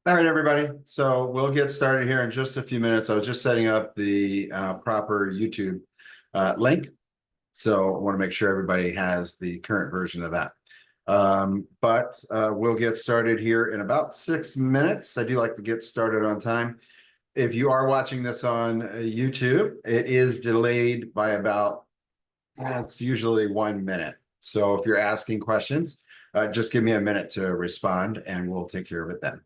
All right, everybody. So we'll get started here in just a few minutes. I was just setting up the proper YouTube link. So I want to make sure everybody has the current version of that. But we'll get started here in about 6 minutes. I do like to get started on time. If you are watching this on YouTube, it is delayed by about, it's usually 1 minute. So if you're asking questions, just give me a minute to respond and we'll take care of it then.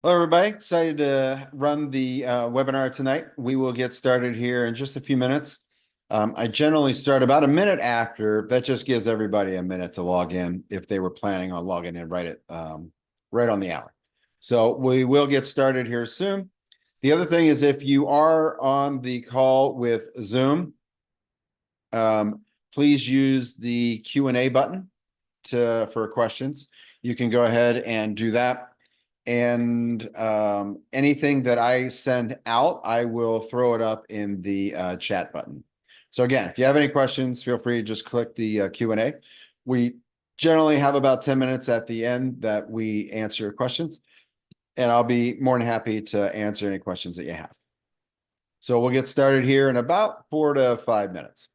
Hello, everybody. Excited to run the webinar tonight. We will get started here in just a few minutes. I generally start about a minute after. That just gives everybody a minute to log in if they were planning on logging in right on the hour. So we will get started here soon. The other thing is if you are on the call with Zoom, please use the Q&A button for questions. You can go ahead and do that. And anything that I send out, I will throw it up in the chat button. So again, if you have any questions, feel free to just click the Q&A. We generally have about 10 minutes at the end that we answer your questions, and I'll be more than happy to answer any questions that you have. So we'll get started here in about 4 to 5 minutes.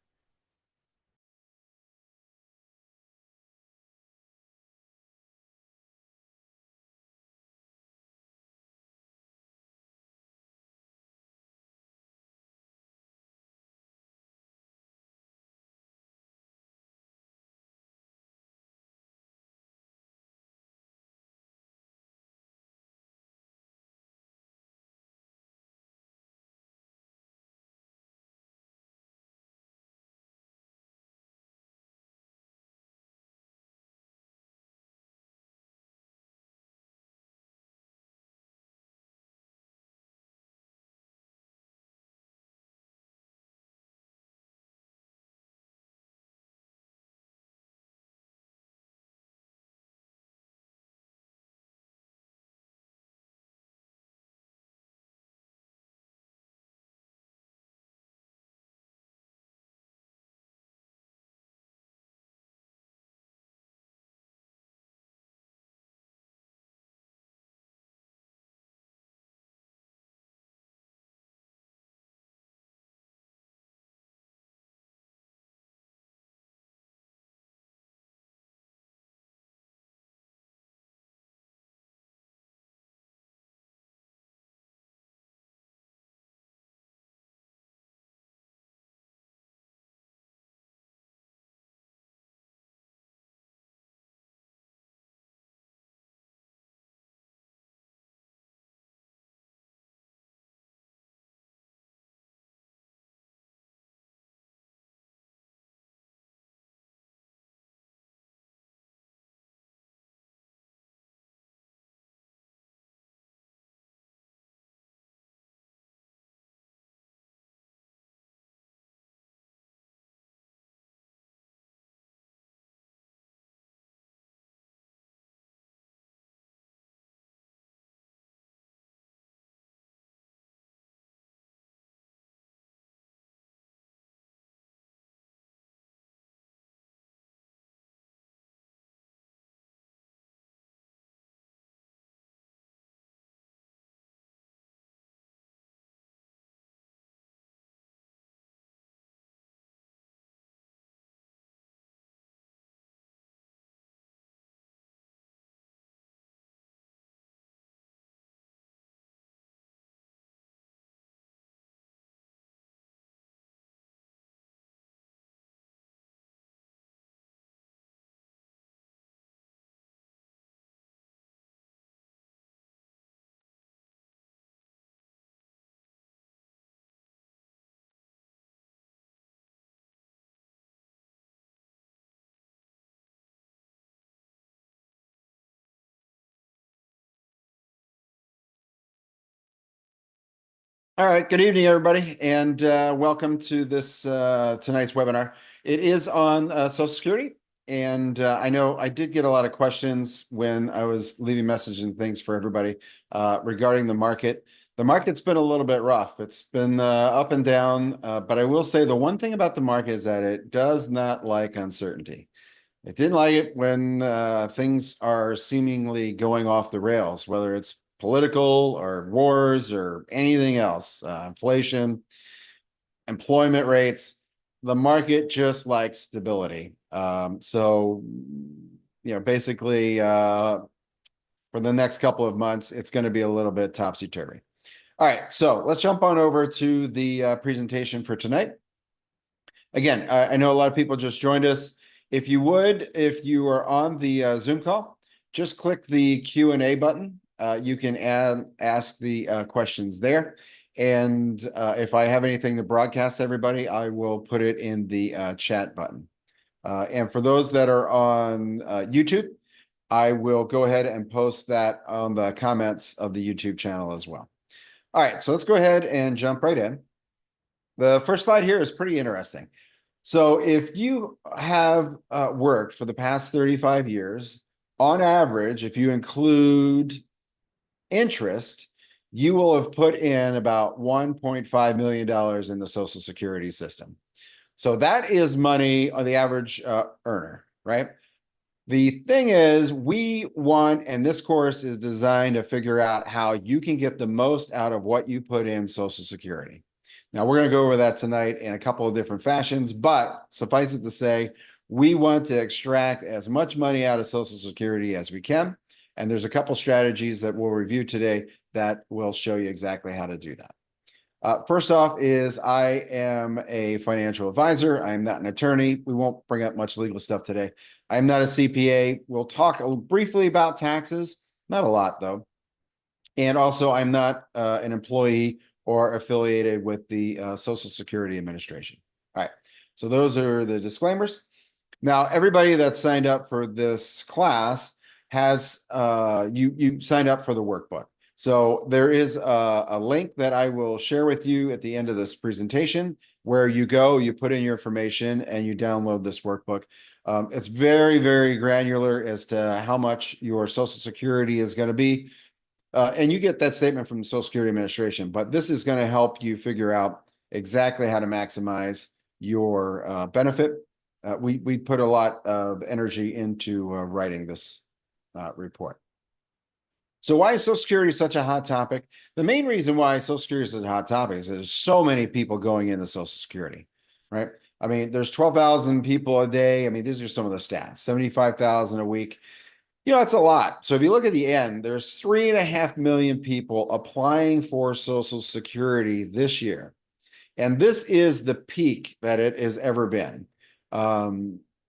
All right, good evening, everybody, and welcome to this tonight's webinar. It is on Social Security, and I know I did get a lot of questions when I was leaving messages and things for everybody regarding the market. The market's been a little bit rough. It's been up and down, but I will say the one thing about the market is that it does not like uncertainty. It didn't like it when things are seemingly going off the rails, whether it's political or wars or anything else, inflation, employment rates. The market just likes stability. Basically, for the next couple of months, it's going to be a little bit topsy-turvy. All right, so let's jump on over to the presentation for tonight. Again, I know a lot of people just joined us. If you are on the Zoom call, just click the Q&A button. You can ask the questions there. And if I have anything to broadcast everybody, I will put it in the chat button. And for those that are on YouTube, I will go ahead and post that on the comments of the YouTube channel as well. All right, so let's go ahead and jump right in. The first slide here is pretty interesting. So if you have worked for the past 35 years, on average, if you include interest, you will have put in about $1.5 million in the Social Security system. So that is money on the average earner, right? The thing is, we want, and this course is designed to figure out how you can get the most out of what you put in Social Security. Now, we're going to go over that tonight in a couple of different fashions, but suffice it to say, we want to extract as much money out of Social Security as we can. And there's a couple strategies that we'll review today that will show you exactly how to do that. First off is I am a financial advisor. I'm not an attorney. We won't bring up much legal stuff today. I'm not a CPA. We'll talk briefly about taxes, not a lot though. And also I'm not an employee or affiliated with the Social Security Administration. All right, so those are the disclaimers. Now, everybody that signed up for this class has, you signed up for the workbook. So there is a link that I will share with you at the end of this presentation where you go, you put in your information and you download this workbook. It's very, very granular as to how much your Social Security is going to be. And you get that statement from the Social Security Administration, but this is going to help you figure out exactly how to maximize your benefit. We put a lot of energy into writing this report. So why is Social Security such a hot topic? The main reason why Social Security is such a hot topic is there's so many people going into Social Security, right? I mean, there's 12,000 people a day. I mean, these are some of the stats, 75,000 a week. You know, it's a lot. So if you look at the end, there's 3.5 million people applying for Social Security this year. And this is the peak that it has ever been.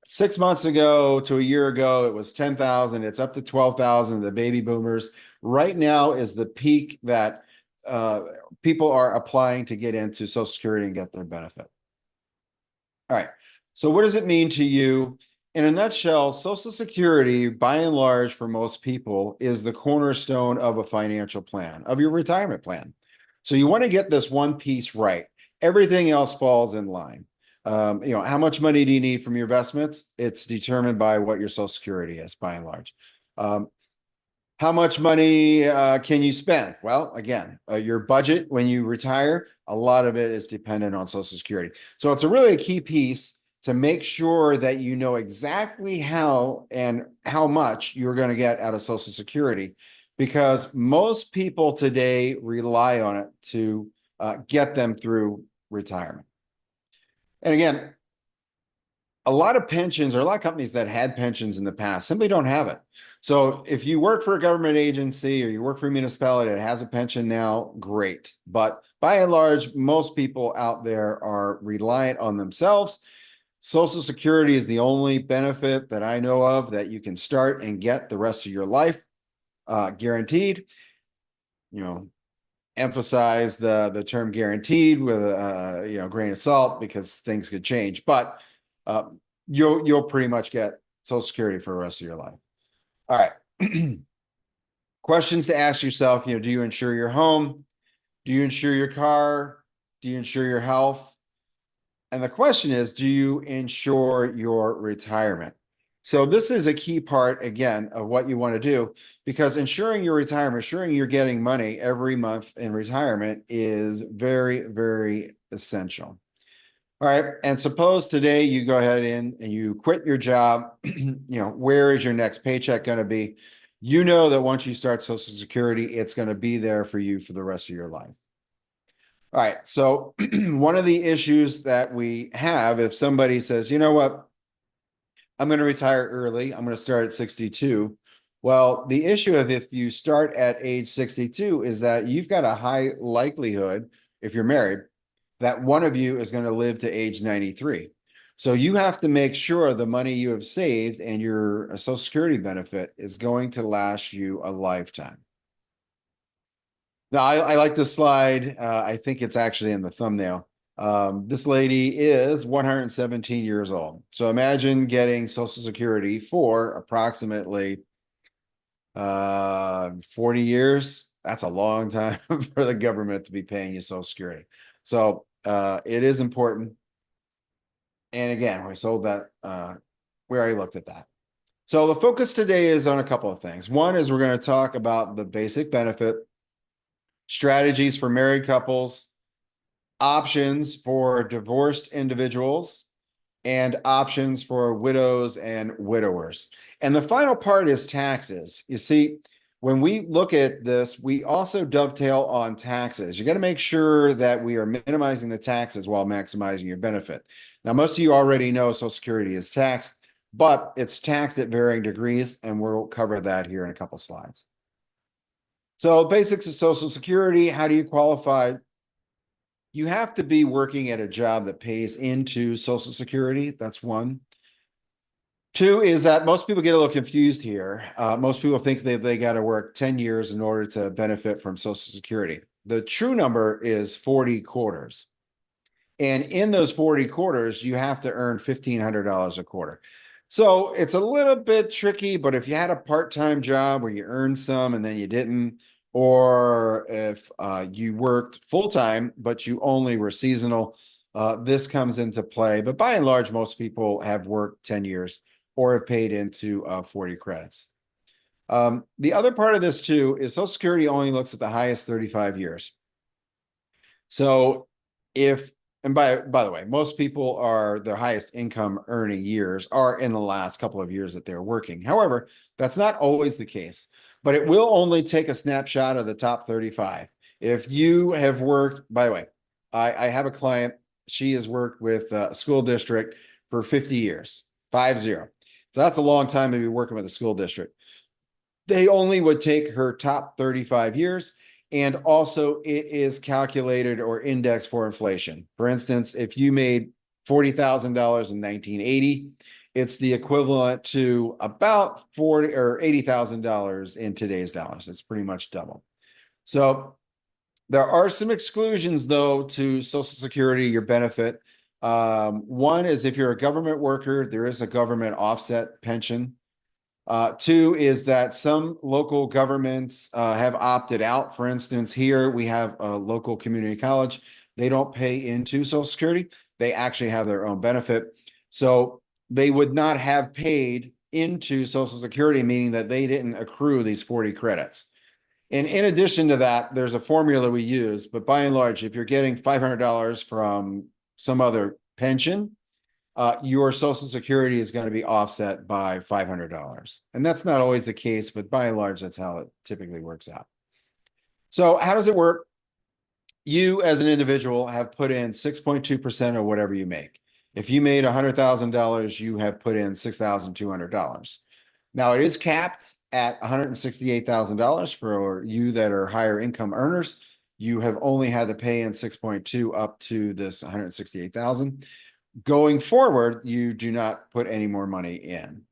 6 months ago to a year ago, it was 10,000. It's up to 12,000, the baby boomers. Right now is the peak that people are applying to get into Social Security and get their benefit. All right. So what does it mean to you? In a nutshell, Social Security, by and large, for most people, is the cornerstone of a financial plan, of your retirement plan. So you want to get this one piece right. Everything else falls in line. How much money do you need from your investments? It's determined by what your Social Security is, by and large. How much money can you spend? Well, again, your budget when you retire, a lot of it is dependent on Social Security. So it's a key piece to make sure that you know exactly how and how much you're going to get out of Social Security, because most people today rely on it to get them through retirement. And again, a lot of pensions or a lot of companies that had pensions in the past simply don't have it. So if you work for a government agency or you work for a municipality that has a pension now, great. But by and large, most people out there are reliant on themselves. Social Security is the only benefit that I know of that you can start and get the rest of your life, guaranteed. Emphasize the term guaranteed with a grain of salt, because things could change, but you'll pretty much get Social Security for the rest of your life. All right. Questions to ask yourself, do you insure your home? Do you insure your car? Do you insure your health? And the question is, do you insure your retirement? So this is a key part, again, of what you want to do, because insuring your retirement, ensuring you're getting money every month in retirement is very, very essential. All right. And suppose today you go ahead and you quit your job, where is your next paycheck going to be? You know that once you start Social Security, it's going to be there for you for the rest of your life. All right. So one of the issues that we have, if somebody says, you know what, I'm going to retire early, I'm going to start at 62. Well, the issue of if you start at age 62 is that you've got a high likelihood, if you're married, that one of you is going to live to age 93. So you have to make sure the money you have saved and your Social Security benefit is going to last you a lifetime. Now, I like this slide. I think it's actually in the thumbnail. This lady is 117 years old. So imagine getting Social Security for approximately 40 years. That's a long time for the government to be paying you Social Security. So it is important. And again, we sold that. We already looked at that. So the focus today is on a couple of things. One is we're going to talk about the basic benefit, strategies for married couples, options for divorced individuals, and options for widows and widowers. And the final part is taxes. You see, when we look at this, we also dovetail on taxes. You got to make sure that we are minimizing the taxes while maximizing your benefit. Now, most of you already know Social Security is taxed, but it's taxed at varying degrees, and we'll cover that here in a couple slides. So basics of Social Security, how do you qualify? You have to be working at a job that pays into Social Security. That's one. Two is that most people get a little confused here. Most people think that they got to work 10 years in order to benefit from Social Security. The true number is 40 quarters. And in those 40 quarters, you have to earn $1,500 a quarter. So it's a little bit tricky, but if you had a part-time job where you earned some and then you didn't, or if you worked full-time, but you only were seasonal, this comes into play. But by and large, most people have worked 10 years or have paid into 40 credits. The other part of this too is Social Security only looks at the highest 35 years. So and by the way, most people are their highest income earning years are in the last couple of years that they're working. However, that's not always the case, but it will only take a snapshot of the top 35. If you have worked, by the way, I have a client, she has worked with a school district for 50 years, 50. So that's a long time to be working with a school district. They only would take her top 35 years. And also it is calculated or indexed for inflation. For instance, if you made $40,000 in 1980, it's the equivalent to about $40,000 or $80,000 in today's dollars. It's pretty much double. So there are some exclusions though to Social Security, your benefit. One is if you're a government worker, there is a government offset pension. Two is that some local governments have opted out. For instance, here we have a local community college. They don't pay into Social Security. They actually have their own benefit. So they would not have paid into Social Security, meaning that they didn't accrue these 40 credits. And in addition to that, there's a formula we use, but by and large, if you're getting $500 from some other pension, your Social Security is going to be offset by $500. And that's not always the case, but by and large, that's how it typically works out. So how does it work? You as an individual have put in 6.2% of whatever you make. If you made $100,000, you have put in $6,200. Now it is capped at $168,000 for you that are higher income earners. You have only had to pay in 6.2 up to this 168,000. Going forward, you do not put any more money in.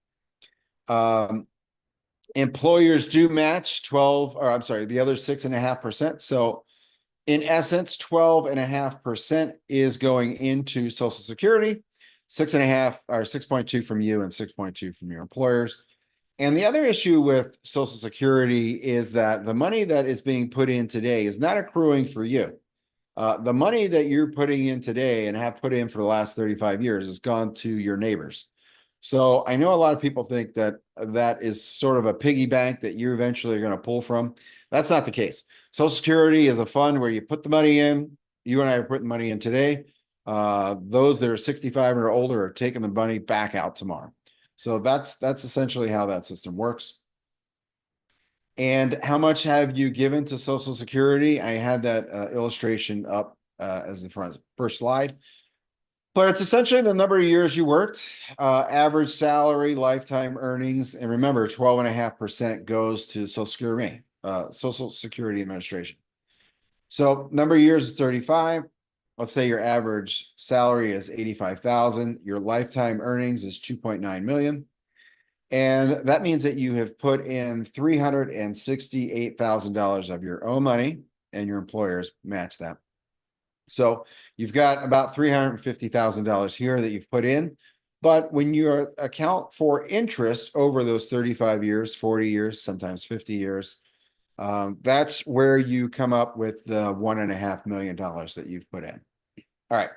Employers do match 12, or I'm sorry, the other 6.5%. So in essence, 12.5% is going into Social Security, 6.5 or 6.2 from you and 6.2 from your employers. And the other issue with Social Security is that the money that is being put in today is not accruing for you. The money that you're putting in today and have put in for the last 35 years has gone to your neighbors. So I know a lot of people think that that is sort of a piggy bank that you're eventually going to pull from. That's not the case. Social Security is a fund where you put the money in. You and I are putting money in today. Those that are 65 or older are taking the money back out tomorrow. So that's essentially how that system works. And how much have you given to Social Security? I had that illustration up as the first slide. But it's essentially the number of years you worked, average salary, lifetime earnings, and remember, 12.5% goes to Social Security Administration. So number of years is 35. Let's say your average salary is 85,000. Your lifetime earnings is 2.9 million. And that means that you have put in $368,000 of your own money, and your employers match that. So you've got about $350,000 here that you've put in. But when you account for interest over those 35 years, 40 years, sometimes 50 years, that's where you come up with the $1.5 million that you've put in. All right.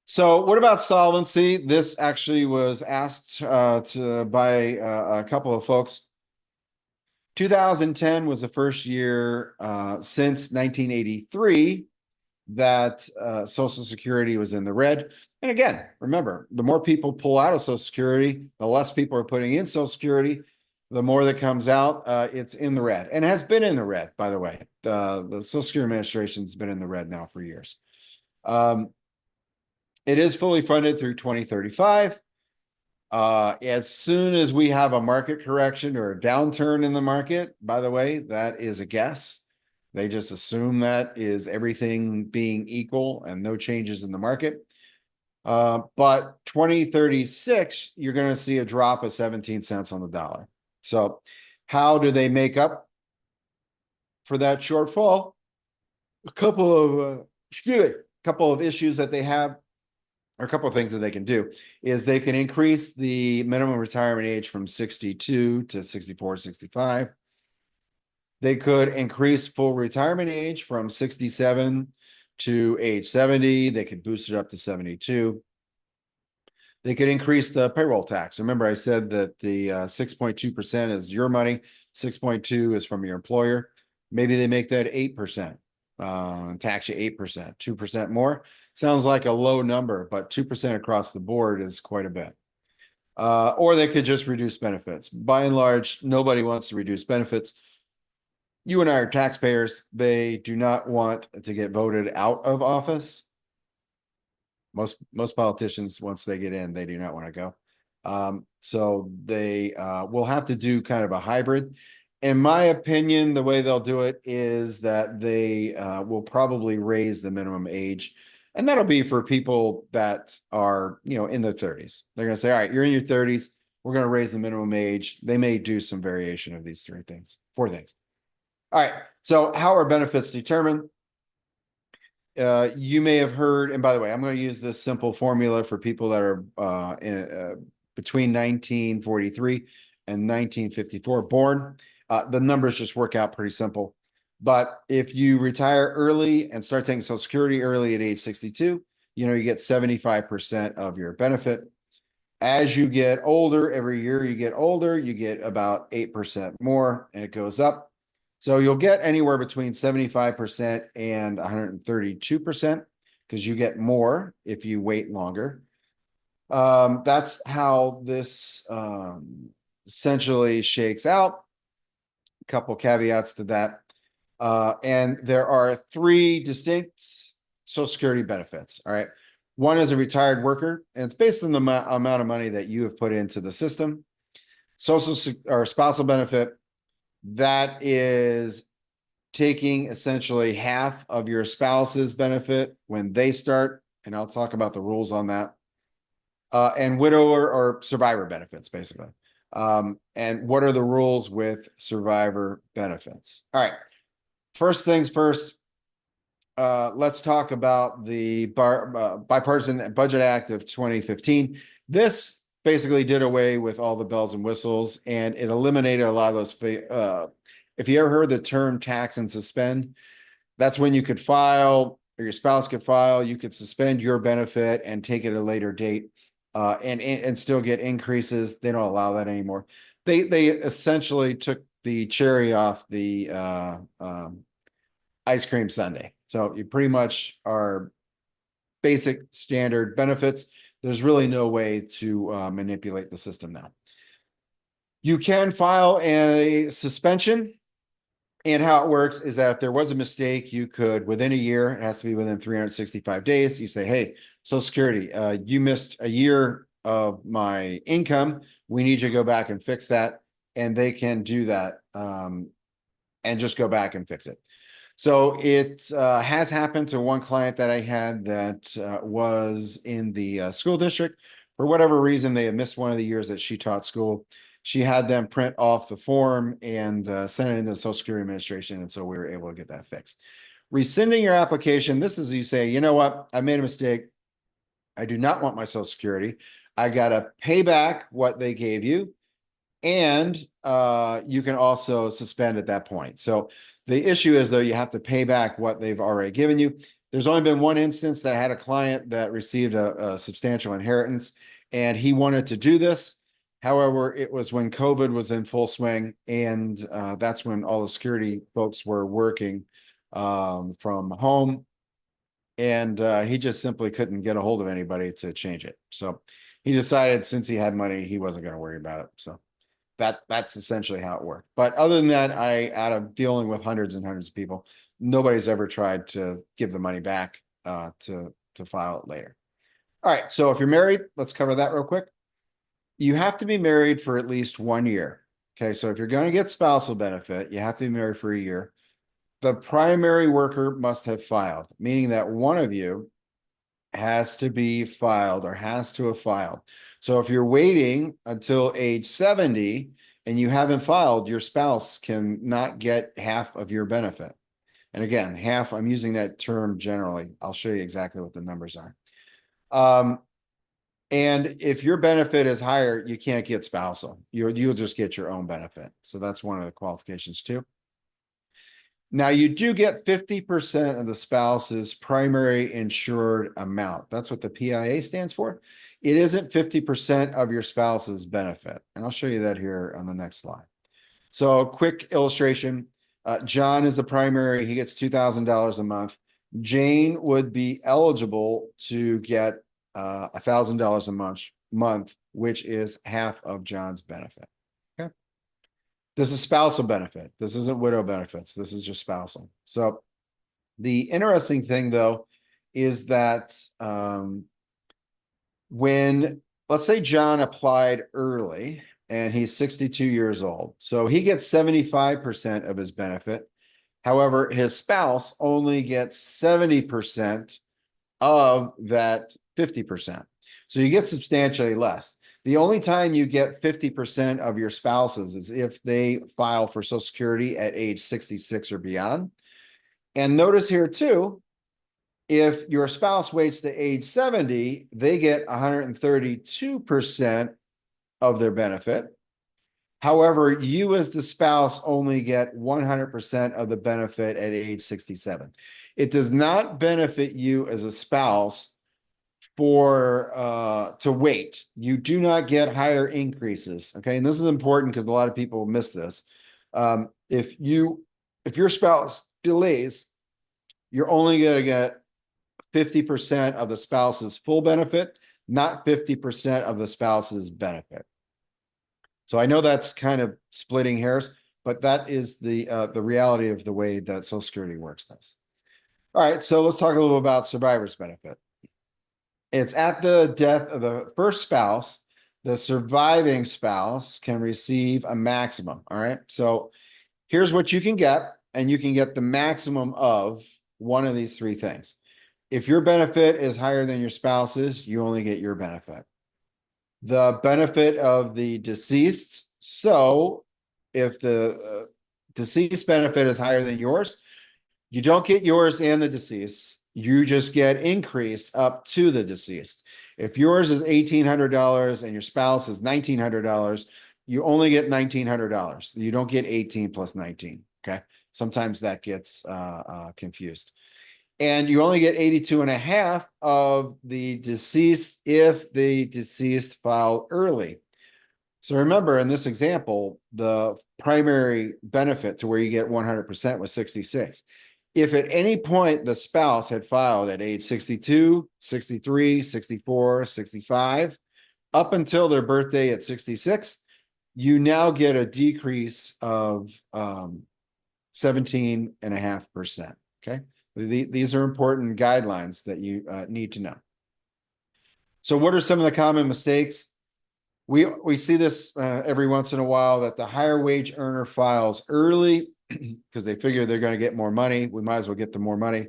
So what about solvency? This actually was asked by a couple of folks. 2010 was the first year since 1983 that Social Security was in the red. And again, remember, the more people pull out of Social Security, the less people are putting in Social Security, the more that comes out, it's in the red, and has been in the red, by the way. The Social Security Administration has been in the red now for years. It is fully funded through 2035. As soon as we have a market correction or a downturn in the market, by the way, that is a guess. They just assume that is everything being equal and no changes in the market. But 2036, you're going to see a drop of 17 cents on the dollar. So how do they make up for that shortfall? A couple of issues that they have, or a couple of things that they can do, is they can increase the minimum retirement age from 62 to 64, 65. They could increase full retirement age from 67 to age 70. They could boost it up to 72. They could increase the payroll tax. Remember, I said that the 6.2% is your money, 6.2 is from your employer. Maybe they make that 8%, tax you 8%, 2% more. Sounds like a low number, but 2% across the board is quite a bit. Or they could just reduce benefits. By and large, nobody wants to reduce benefits. You and I are taxpayers. They do not want to get voted out of office. Most politicians, once they get in, they do not want to go. So they will have to do kind of a hybrid. In my opinion, the way they'll do it is that they will probably raise the minimum age. And that'll be for people that are, in their 30s. They're going to say, all right, you're in your 30s. We're going to raise the minimum age. They may do some variation of these four things. All right. So how are benefits determined? You may have heard, and by the way, I'm going to use this simple formula for people that are between 1943 and 1954 born. The numbers just work out pretty simple. But if you retire early and start taking Social Security early at age 62, you get 75% of your benefit. As you get older, every year you get older, you get about 8% more, and it goes up. So you'll get anywhere between 75% and 132% because you get more if you wait longer. That's how this essentially shakes out. A couple caveats to that. And there are three distinct Social Security benefits. All right. One is a retired worker, and it's based on the amount of money that you have put into the system. Spousal benefit, that is taking essentially half of your spouse's benefit when they start, and I'll talk about the rules on that. And widower or survivor benefits, basically. And what are the rules with survivor benefits? All right. First things first, let's talk about the Bipartisan Budget Act of 2015. This basically did away with all the bells and whistles, and it eliminated a lot of those. If you ever heard the term tax and suspend, that's when you could file, or your spouse could file, you could suspend your benefit and take it at a later date, and still get increases. They don't allow that anymore. They essentially took the cherry off the ice cream sundae. So you pretty much are basic standard benefits. There's really no way to manipulate the system now. You can file a suspension. And how it works is that if there was a mistake, you could, within a year, it has to be within 365 days, you say, hey, Social Security, you missed a year of my income. We need you to go back and fix that. And they can do that and just go back and fix it. So it has happened to one client that I had that was in the school district. For whatever reason, they had missed one of the years that she taught school. She had them print off the form and send it into the Social Security Administration. And so we were able to get that fixed. Rescinding your application. This is you say, you know what? I made a mistake. I do not want my Social Security. I got to pay back what they gave you. And you can also suspend at that point. So the issue is, though, you have to pay back what they've already given you. There's only been one instance that I had a client that received a substantial inheritance, and he wanted to do this. However, it was when COVID was in full swing, and that's when all the security folks were working from home. And he just simply couldn't get a hold of anybody to change it. So he decided, since he had money, he wasn't going to worry about it. So that's essentially how it worked. But other than that, out of dealing with hundreds and hundreds of people, nobody's ever tried to give the money back to file it later. All right. So if you're married, let's cover that real quick. You have to be married for at least 1 year. Okay. So if you're going to get spousal benefit, you have to be married for a year. The primary worker must have filed, meaning that one of you has to be filed or has to have filed. So if you're waiting until age 70 and you haven't filed, your spouse can not get half of your benefit. And again, half, I'm using that term generally. I'll show you exactly what the numbers are. And if your benefit is higher, you can't get spousal. You'll just get your own benefit. So that's one of the qualifications too. Now, you do get 50% of the spouse's primary insured amount. That's what the PIA stands for. It isn't 50% of your spouse's benefit. And I'll show you that here on the next slide. So quick illustration. John is the primary. He gets $2,000 a month. Jane would be eligible to get $1,000 a month, which is half of John's benefit. Okay. This is spousal benefit. This isn't widow benefits. This is just spousal. So the interesting thing, though, is that when, let's say John applied early and he's 62 years old, so he gets 75% of his benefit. However, his spouse only gets 70% of that 50%. So you get substantially less. The only time you get 50% of your spouses is if they file for Social Security at age 66 or beyond. And notice here too, if your spouse waits to age 70, they get 132% of their benefit. However, you as the spouse only get 100% of the benefit at age 67. It does not benefit you as a spouse to wait. You do not get higher increases. Okay. And this is important because a lot of people miss this. If your spouse delays, you're only going to get 50% of the spouse's full benefit, not 50% of the spouse's benefit. So I know that's kind of splitting hairs, but that is the reality of the way that Social Security works this. All right, so let's talk a little about survivor's benefit. It's at the death of the first spouse, the surviving spouse can receive a maximum. All right, so here's what you can get, and you can get the maximum of one of these three things. If your benefit is higher than your spouse's, you only get your benefit. The benefit of the deceased. So if the deceased benefit is higher than yours, you don't get yours and the deceased. You just get increased up to the deceased. If yours is $1,800 and your spouse is $1,900, you only get $1,900. You don't get 18 plus 19. Okay. Sometimes that gets confused. And you only get 82 and a half of the deceased if the deceased filed early. So remember, in this example, the primary benefit to where you get 100% was 66. If at any point the spouse had filed at age 62, 63, 64, 65, up until their birthday at 66, you now get a decrease of 17.5%. Okay. These are important guidelines that you need to know. So what are some of the common mistakes? We see this every once in a while, that the higher wage earner files early because they figure they're going to get more money. We might as well get the more money.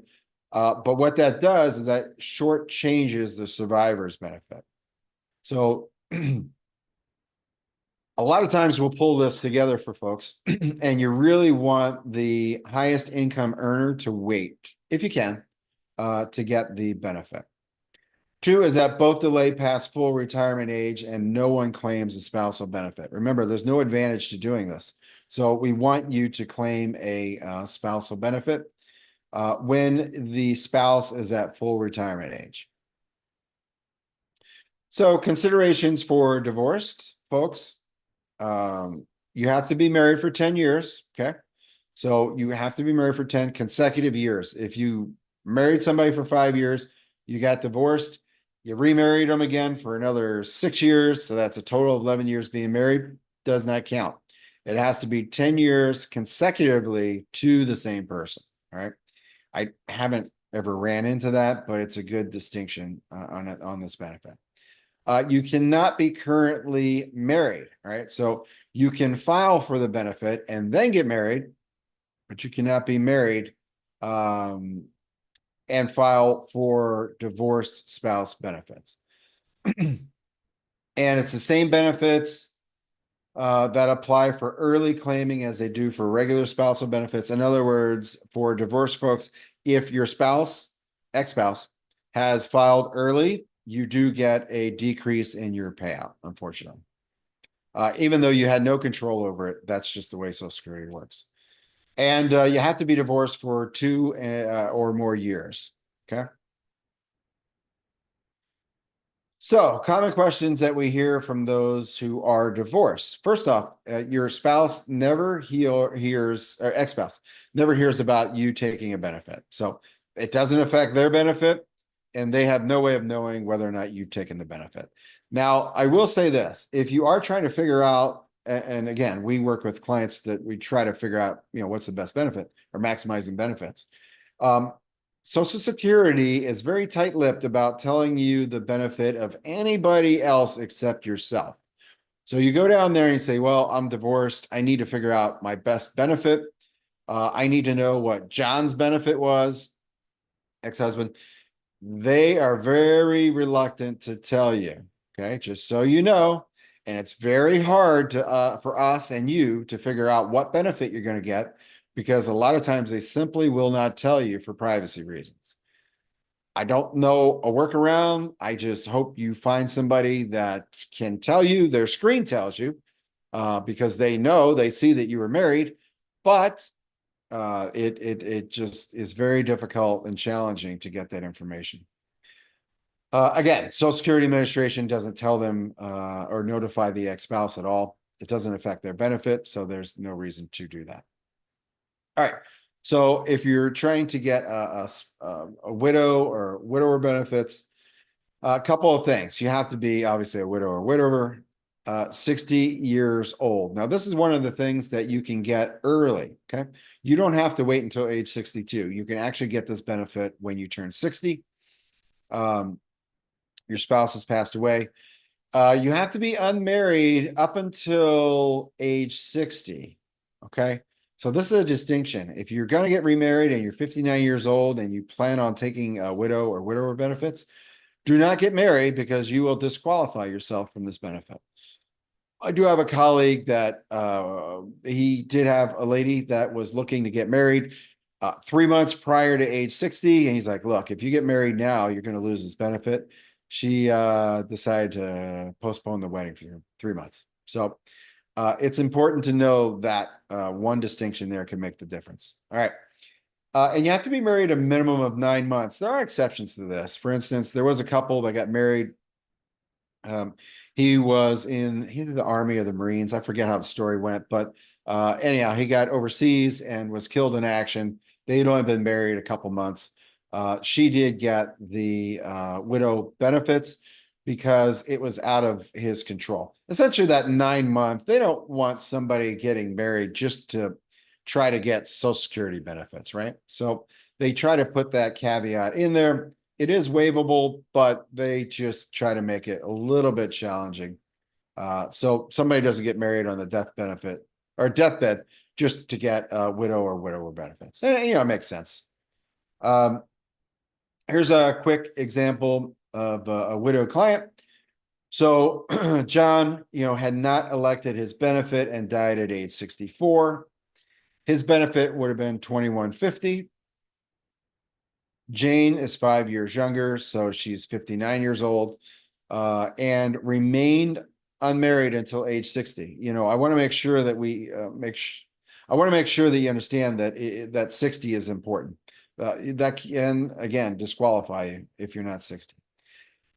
But what that does is that shortchanges the survivor's benefit. So a lot of times we'll pull this together for folks and you really want the highest income earner to wait, if you can, to get the benefit. 2 is that both delay past full retirement age and no one claims a spousal benefit. Remember, there's no advantage to doing this. So we want you to claim a spousal benefit when the spouse is at full retirement age. So considerations for divorced folks. You have to be married for 10 years. Okay. So you have to be married for 10 consecutive years. If you married somebody for 5 years, you got divorced, you remarried them again for another 6 years. So that's a total of 11 years being married. Does not count. It has to be 10 years consecutively to the same person. All right. I haven't ever ran into that, but it's a good distinction on this benefit. You cannot be currently married. All right. So you can file for the benefit and then get married, but you cannot be married and file for divorced spouse benefits. And it's the same benefits that apply for early claiming as they do for regular spousal benefits. In other words, for divorced folks, if your spouse, ex-spouse, has filed early, you do get a decrease in your payout, unfortunately. Even though you had no control over it, that's just the way Social Security works. And you have to be divorced for 2 or more years. Okay. So common questions that we hear from those who are divorced. First off, your spouse never hears, or ex-spouse never hears about you taking a benefit. So it doesn't affect their benefit and they have no way of knowing whether or not you've taken the benefit. Now, I will say this, if you are trying to figure out, and again, we work with clients that we try to figure out, what's the best benefit or maximizing benefits. Social Security is very tight-lipped about telling you the benefit of anybody else except yourself. So you go down there and you say, well, I'm divorced. I need to figure out my best benefit. I need to know what John's benefit was, ex-husband. They are very reluctant to tell you, okay, just so you know. And it's very hard to for us and you to figure out what benefit you're going to get, because a lot of times they simply will not tell you for privacy reasons. I don't know a workaround. I just hope you find somebody that can tell you. Their screen tells you because they see that you were married, but it just is very difficult and challenging to get that information. Again, Social Security Administration doesn't tell them or notify the ex-spouse at all. It doesn't affect their benefit, so there's no reason to do that. All right. So if you're trying to get a widow or widower benefits, a couple of things. You have to be obviously a widow or widower, 60 years old. Now, this is one of the things that you can get early. Okay. You don't have to wait until age 62. You can actually get this benefit when you turn 60. Your spouse has passed away. You have to be unmarried up until age 60. Okay. So this is a distinction. If you're going to get remarried and you're 59 years old and you plan on taking a widow or widower benefits, do not get married because you will disqualify yourself from this benefit. I do have a colleague that he did have a lady that was looking to get married 3 months prior to age 60. And he's like, look, if you get married now, you're going to lose this benefit. she decided to postpone the wedding for 3 months. So it's important to know that one distinction there can make the difference. All right. And you have to be married a minimum of 9 months. There are exceptions to this. For instance, there was a couple that got married. He was in either the Army or the Marines. I forget how the story went, but anyhow, he got overseas and was killed in action. They'd only been married a couple months. She did get the widow benefits because it was out of his control. Essentially, that 9 month, they don't want somebody getting married just to try to get Social Security benefits, right? So they try to put that caveat in there. It is waivable, but they just try to make it a little bit challenging. So somebody doesn't get married on the death benefit or deathbed just to get widow or widower benefits. And, it makes sense. Here's a quick example of a widowed client. So John, had not elected his benefit and died at age 64. His benefit would have been $2,150. Jane is 5 years younger, so she's 59 years old, and remained unmarried until age 60. I want to make sure that we I want to make sure that you understand that that 60 is important. That can, again, disqualify you if you're not 60.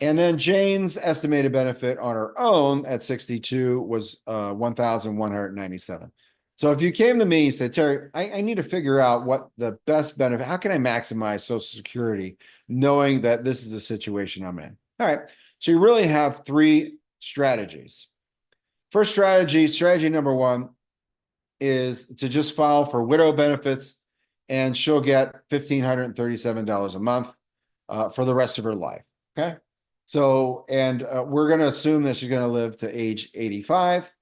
And then Jane's estimated benefit on her own at 62 was $1,197. So if you came to me and said, Terry, I need to figure out what the best benefit, how can I maximize Social Security knowing that this is the situation I'm in? All right. So you really have 3 strategies. First strategy number 1 is to just file for widow benefits, and she'll get $1,537 a month for the rest of her life. Okay. So, and we're going to assume that she's going to live to age 85.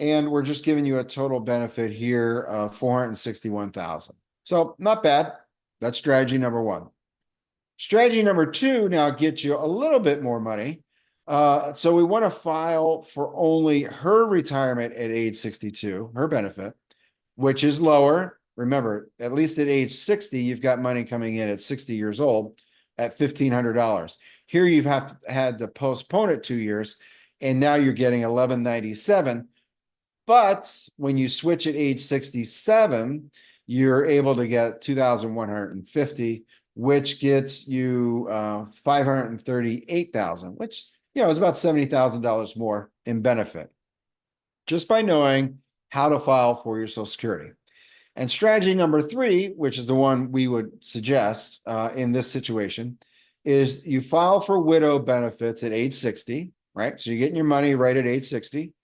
And we're just giving you a total benefit here of $461,000. So not bad. That's strategy number 1. Strategy number 2 now gets you a little bit more money. So we want to file for only her retirement at age 62, her benefit, which is lower. Remember, at least at age 60, you've got money coming in at 60 years old at $1,500. Here you've had to postpone it 2 years, and now you're getting $1,197. But when you switch at age 67, you're able to get $2,150, which gets you $538,000, which is about $70,000 more in benefit, just by knowing how to file for your Social Security. And strategy number 3, which is the one we would suggest in this situation, is you file for widow benefits at age 60, right? So you're getting your money right at age 60.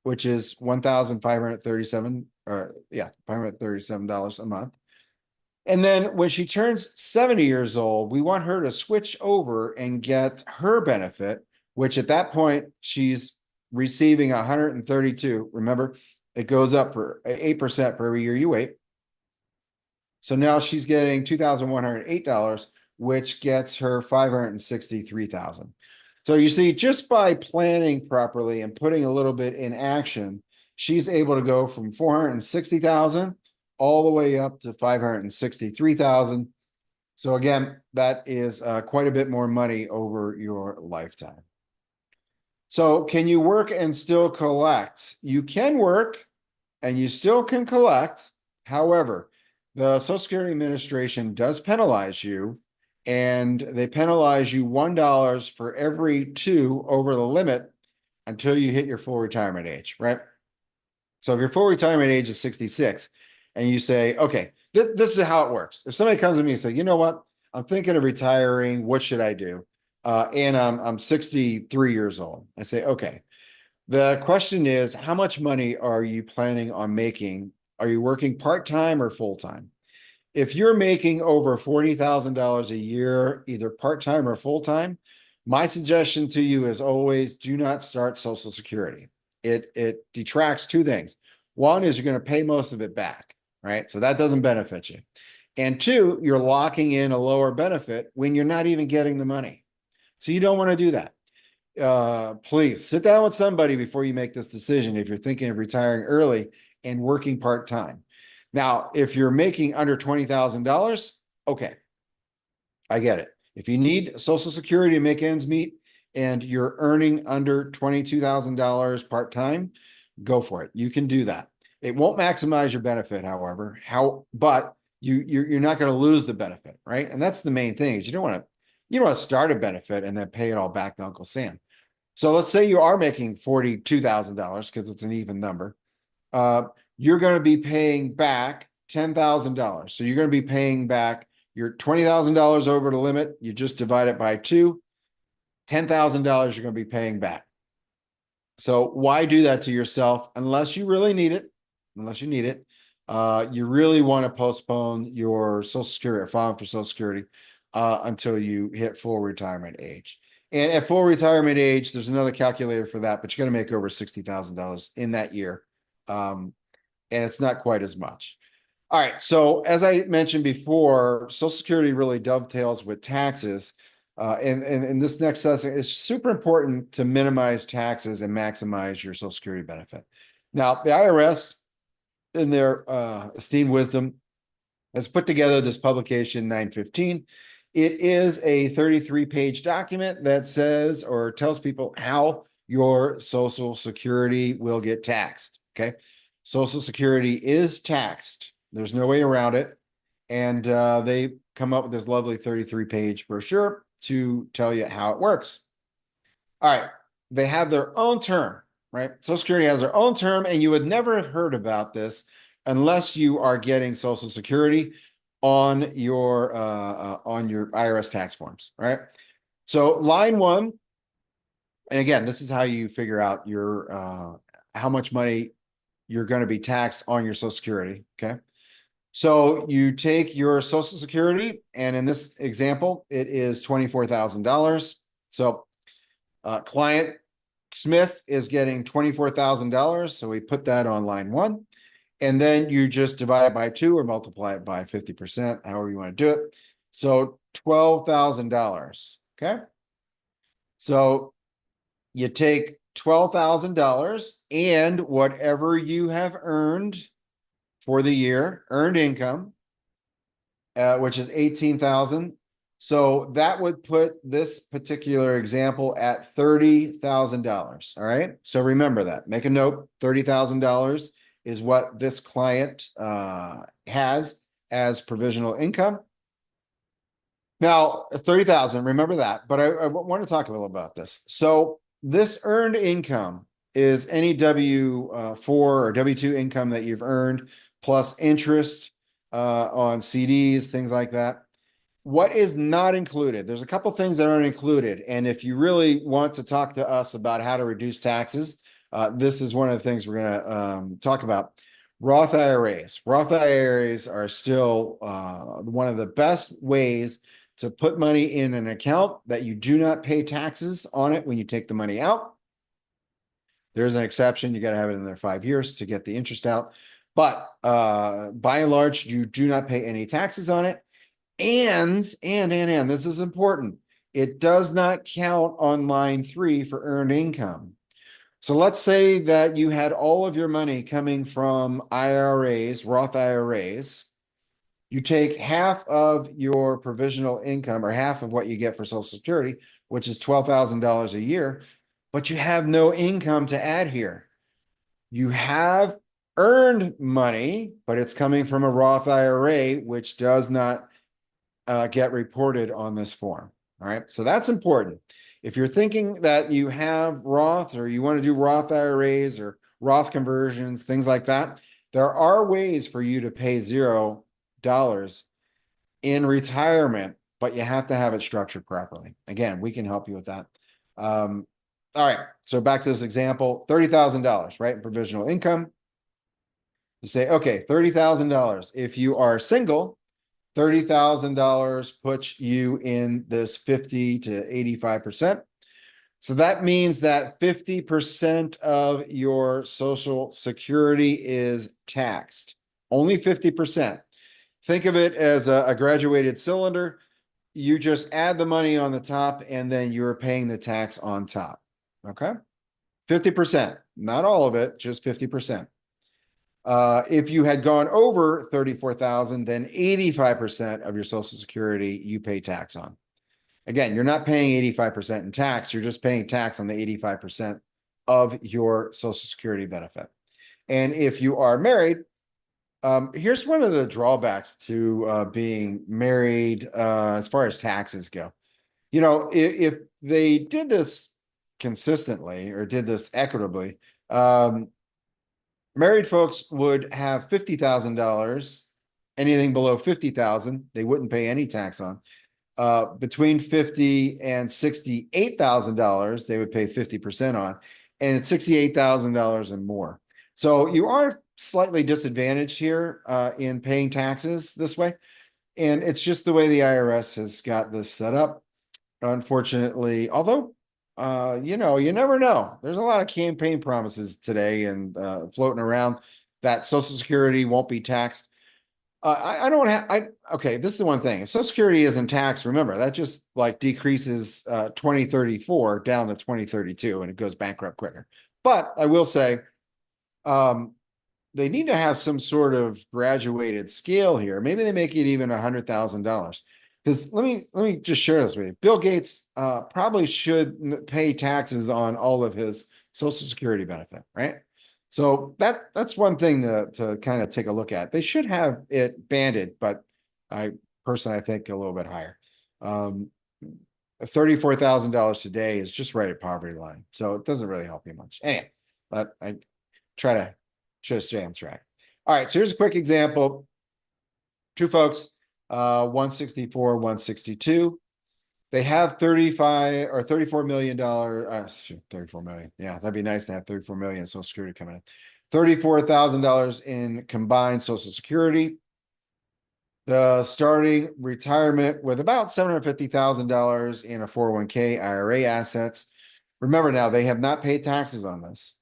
Which is $1,537, $537 a month. And then when she turns 70 years old, we want her to switch over and get her benefit, which at that point she's receiving 132. Remember, it goes up for 8% for every year you wait. So now she's getting $2,108, which gets her $563,000. So you see, just by planning properly and putting a little bit in action, she's able to go from 460,000 all the way up to 563,000. So again, that is quite a bit more money over your lifetime. So can you work and still collect? You can work and you still can collect. However, the Social Security Administration does penalize you, and they penalize you $1 for every 2 over the limit until you hit your full retirement age, right? So if your full retirement age is 66 and you say, okay, this is how it works. If somebody comes to me and say, you know what, I'm thinking of retiring, what should I do? And I'm 63 years old. I say, okay, the question is, how much money are you planning on making? Are you working part-time or full-time? If you're making over $40,000 a year, either part-time or full-time, my suggestion to you is always do not start Social Security. It detracts 2 things. One is you're going to pay most of it back, right? So that doesn't benefit you. And 2, you're locking in a lower benefit when you're not even getting the money. So you don't want to do that. Please sit down with somebody before you make this decision if you're thinking of retiring early and working part-time. Now, if you're making under $20,000, okay, I get it. If you need Social Security to make ends meet and you're earning under $22,000 part-time, go for it. You can do that. It won't maximize your benefit, however, but you're not going to lose the benefit, right? And that's the main thing is you don't want to start a benefit and then pay it all back to Uncle Sam. So let's say you are making $42,000 because it's an even number. You're going to be paying back $10,000. So you're going to be paying back your $20,000 over the limit. You just divide it by 2. $10,000 you're going to be paying back. So why do that to yourself unless you really need it? Unless you need it, you really want to postpone your Social Security or filing for Social Security until you hit full retirement age. And at full retirement age, there's another calculator for that, but you're going to make over $60,000 in that year. And it's not quite as much. All right. So as I mentioned before, Social Security really dovetails with taxes. And this next session is super important to minimize taxes and maximize your Social Security benefit. Now, the IRS, in their esteemed wisdom, has put together this publication 915. It is a 33-page document that says or tells people how your Social Security will get taxed. Okay. Social Security is taxed. There's no way around it. And they come up with this lovely 33-page brochure to tell you how it works. All right. They have their own term, right? Social Security has their own term, and you would never have heard about this unless you are getting Social Security on your IRS tax forms, right? So line 1, and again, this is how you figure out your how much money you're going to be taxed on your Social Security, okay? So you take your Social Security, and in this example, it is $24,000. So client Smith is getting $24,000. So we put that on line 1. And then you just divide it by 2 or multiply it by 50%, however you want to do it. So $12,000. Okay. So you take $12,000 and whatever you have earned for the year, earned income, which is $18,000. So that would put this particular example at $30,000. All right. So remember that. Make a note. $30,000 is what this client has as provisional income. Now, 30,000, remember that, but I want to talk a little about this. So this earned income is any W-4 or W-2 income that you've earned plus interest on CDs, things like that. What is not included? There's a couple things that aren't included. And if you really want to talk to us about how to reduce taxes, this is one of the things we're going to talk about. Roth IRAs. Roth IRAs are still one of the best ways to put money in an account that you do not pay taxes on it when you take the money out. There's an exception. You got to have it in there 5 years to get the interest out. But by and large, you do not pay any taxes on it. And this is important. It does not count on line 3 for earned income. So let's say that you had all of your money coming from IRAs, Roth IRAs. You take half of your provisional income or half of what you get for Social Security, which is $12,000 a year, but you have no income to add here. You have earned money, but it's coming from a Roth IRA, which does not get reported on this form. All right. So that's important. If you're thinking that you have Roth or you want to do Roth IRAs or Roth conversions, things like that, there are ways for you to pay $0 in retirement, but you have to have it structured properly. Again, we can help you with that. All right. So back to this example, $30,000, right? In provisional income. You say, okay, $30,000. If you are single, $30,000 puts you in this 50 to 85%. So that means that 50% of your Social Security is taxed. Only 50%. Think of it as a graduated cylinder. You just add the money on the top and then you're paying the tax on top. Okay. 50%, not all of it, just 50%. If you had gone over 34,000, then 85% of your Social Security you pay tax on. Again, you're not paying 85% in tax. You're just paying tax on the 85% of your Social Security benefit. And if you are married, here's one of the drawbacks to being married as far as taxes go. You know, if they did this consistently or did this equitably, married folks would have $50,000. Anything below 50,000, they wouldn't pay any tax on. Between 50 and $68,000, they would pay 50% on, and it's $68,000 and more. So you are slightly disadvantaged here in paying taxes this way. And it's just the way the IRS has got this set up. Unfortunately, although you know, you never know. There's a lot of campaign promises today and floating around that Social Security won't be taxed. I don't have, okay, this is the one thing. If Social Security isn't taxed, remember, that just like decreases 2034 down to 2032 and it goes bankrupt quicker. But I will say, they need to have some sort of graduated scale here. Maybe they make it even $100,000. Because let me just share this with you. Bill Gates probably should pay taxes on all of his Social Security benefit, right? So that's one thing to kind of take a look at. They should have it banded, but I personally I think a little bit higher. $34,000 today is just right at poverty line, so it doesn't really help you much. Anyway, I try to stay on track. All right, so here's a quick example. Two folks, 164, 162. They have 35 or $34 million, 34 million. Yeah, that'd be nice to have 34 million Social Security coming in. $34,000 in combined Social Security. The starting retirement with about $750,000 in a 401k IRA assets. Remember now, they have not paid taxes on this.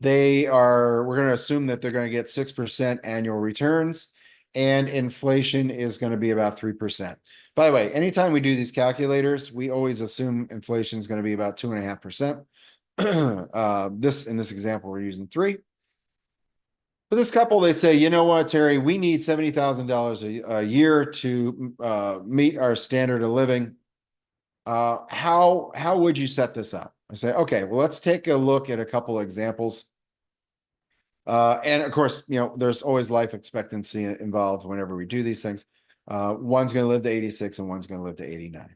We're going to assume that they're going to get 6% annual returns, and inflation is going to be about 3%. By the way, anytime we do these calculators, we always assume inflation is going to be about 2.5%. In this example, we're using 3. For this couple, they say, you know what, Terry, we need $70,000 a year to meet our standard of living. How would you set this up? I say, okay, well, let's take a look at a couple of examples. And of course, you know, there's always life expectancy involved whenever we do these things. One's going to live to 86 and one's going to live to 89.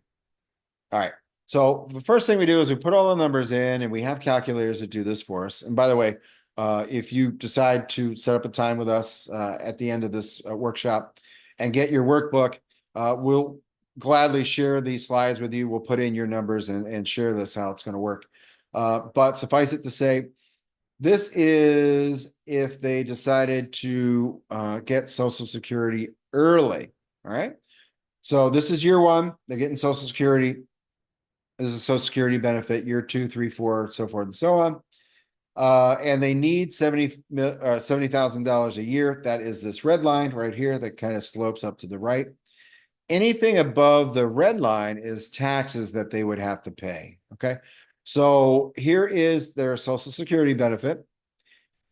All right. So the first thing we do is we put all the numbers in and we have calculators that do this for us. And by the way, if you decide to set up a time with us at the end of this workshop and get your workbook, we'll gladly share these slides with you. We'll put in your numbers and share this, how it's going to work. But suffice it to say, this is if they decided to get Social Security early. All right. So this is year 1. They're getting Social Security. This is a Social Security benefit, year 2, 3, 4, so forth and so on. And they need $70,000 a year. That is this red line right here that kind of slopes up to the right. Anything above the red line is taxes that they would have to pay. Okay. So here is their Social Security benefit.